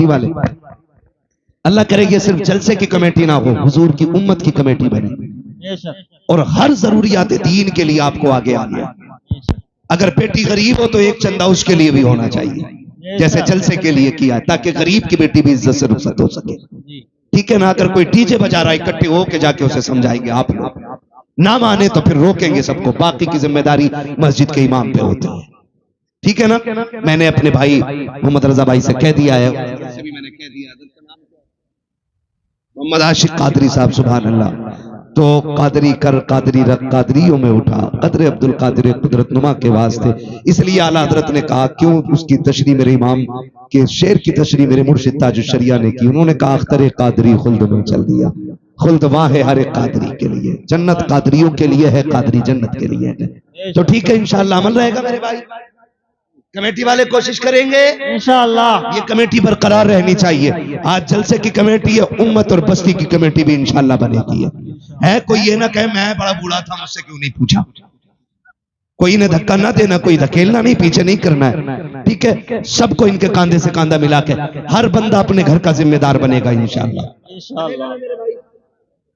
वाले अल्लाह करे ये सिर्फ जलसे की कमेटी ना हो, हुजूर की उम्मत की कमेटी बने और हर जरूरियात दीन के लिए आपको आगे आना है। अगर बेटी गरीब हो तो एक चंदा उसके लिए भी होना चाहिए, जैसे जलसे के लिए किया, ताकि गरीब की बेटी भी इज्जत से रुखसत हो सके। ठीक है ना। अगर कोई डीजे बजा रहा है इकट्ठे होके जाके उसे समझाएंगे, आप ना माने तो फिर रोकेंगे सबको, बाकी की जिम्मेदारी मस्जिद के इमाम पे होती है। ठीक है ना। मैंने अपने भाई मोहम्मद रजा भाई से कह दिया है, मैंने कह दिया मोहम्मद आशिक कादरी साहब, सुभान अल्लाह, तो कादरी कर कादरी रख कादरियों में उठा, कदर अब्दुल कादिर कुदरत नुमा के वास्ते। इसलिए आला हजरत ने कहा, क्यों उसकी तशरीह मेरे इमाम के शेर की तशरीह मेरे मुर्शिद ताजुश शरिया ने की। उन्होंने कहा अख्तर कादरी खुल्द में चल दिया, खुल्द वहां है हर एक कादरी के लिए, जन्नत कादरियों के लिए है, कादरी जन्नत के लिए है। तो ठीक है इंशाअल्लाह अमल रहेगा मेरे भाई। कमेटी वाले कोशिश करेंगे इंशाअल्लाह, ये कमेटी बरकरार रहनी चाहिए। आज जलसे की कमेटी है, उम्मत और बस्ती की कमेटी भी इंशाअल्लाह बनेगी है। कोई ये ना कहे मैं बड़ा बूढ़ा था मुझसे क्यों नहीं पूछा, कोई ने धक्का ना देना, कोई धकेलना नहीं, पीछे नहीं करना है। ठीक है। सबको इनके कांधे से कांधा मिला के हर बंदा अपने घर का जिम्मेदार बनेगा इंशाअल्लाह।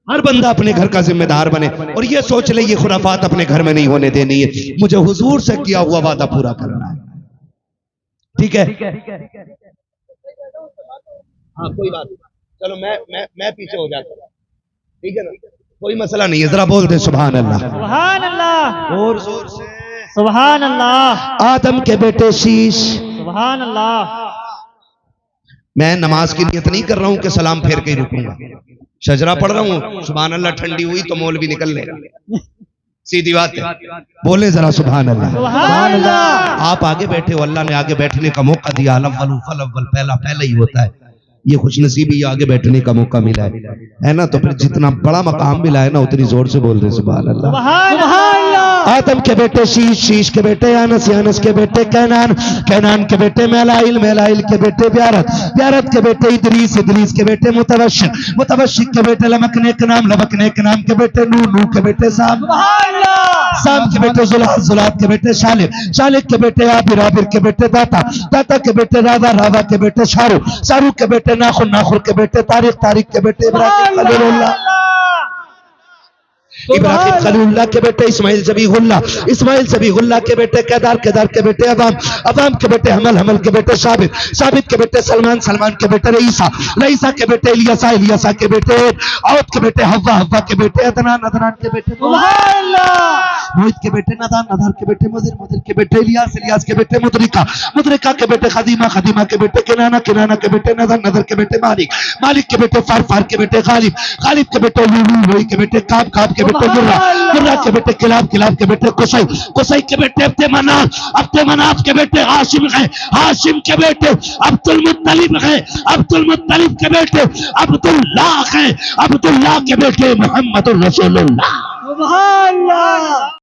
हर बंदा अपने घर का जिम्मेदार बने और ये सोच ले ये खुराफात अपने घर में नहीं होने देनी है, मुझे हुजूर से किया हुआ वादा पूरा करना है। ठीक है। हाँ कोई बात नहीं, चलो मैं पीछे हो जाता हूँ। ठीक है ना, कोई मसला नहीं है। जरा बोल दे सुभान अल्लाह, सुभान अल्लाह, और जोर से सुभान अल्लाह, आदम के बेटे शीश। सुभान अल्लाह। मैं नमाज की नियत नहीं कर रहा हूं कि सलाम फेर के ही रुकूंगा, शजरा पढ़ रहा हूं। सुभान अल्लाह ठंडी हुई तो मौलवी निकल लेगा, सीधी बात है। बोले जरा सुभान अल्लाह, सुभान अल्लाह। आप आगे बैठे हो, अल्लाह ने आगे बैठने का मौका दिया। अव्वल फल अव्वल, पहला ही होता है। ये खुशनसीबी आगे बैठने का मौका मिला है ना। तो फिर जितना बड़ा मकाम मिला है ना उतनी जोर से बोल रहे सुभान अल्लाह। सुभान अल्लाह। आदम के बेटे शीश, शीश के बेटे अनस, अनस के बेटे कैनान, कैनान के बेटे मेलाइल, मेलाइल के बेटे ब्यारत, ब्यारत के बेटे इदरीस, इदरीस के बेटे मुतवश्शिक, मुतवश्शिक के बेटे लमकने के नाम, लमकने के नाम के बेटे नूह, नूह के बेटे साम, साम के बेटे जुलात, जुलात के बेटे शालिक, शालिक के बेटे आबिर, आबिर के बेटे दाता, दाता के बेटे राधा, राधा के बेटे शाहरुख, शाहरुख के बेटे नाखुर, नाखुर के बेटे तारिक, तारिक के बेटे इब्राहिम खलीलुल्लाह, इब्राहिम खलीलुल्लाह के बेटे इस्माइल ज़बीहुल्लाह, इस्माइल ज़बीहुल्लाह के बेटे केदार, केदार के बेटे अवाम, अवाम के बेटे हमल, हमल के बेटे साबित, साबित के बेटे सलमान, सलमान के बेटे रईसा, रईसा के बेटे इलियासा, इलियासा के बेटे औद के बेटे हव्वा, हव्वा के बेटे अदनान, अदनान के बेटे मोहित के बेटे नदान, नदान के बेटे मुदिर, मुदिर के बेटे इलियास, इलियास के बेटे मुदरिका, मुदरिका के बेटे खदीमा, खदीमा के बेटे किनाना, किनाना के बेटे नदर, नदर के बेटे मालिक, मालिक के बेटे फार, फार के बेटे गालिब, गालिब के बेटे लूलू, लोई के बेटे काब, काब के बेटे मुर्रा, मुर्रा के बेटे किलाब, किलाब के बेटे कुसै, कुसै के बेटे अब्दे मनाफ, अब्दे मनाफ के बेटे हाशिम है, हाशिम के बेटे अब्दुल मुत्तलिब है, अब्दुल मुत्तलिब के बेटे अब्दुल्लाह है, अब्दुल्लाह के बेटे मोहम्मद रसूलुल्लाह। सुभान अल्लाह।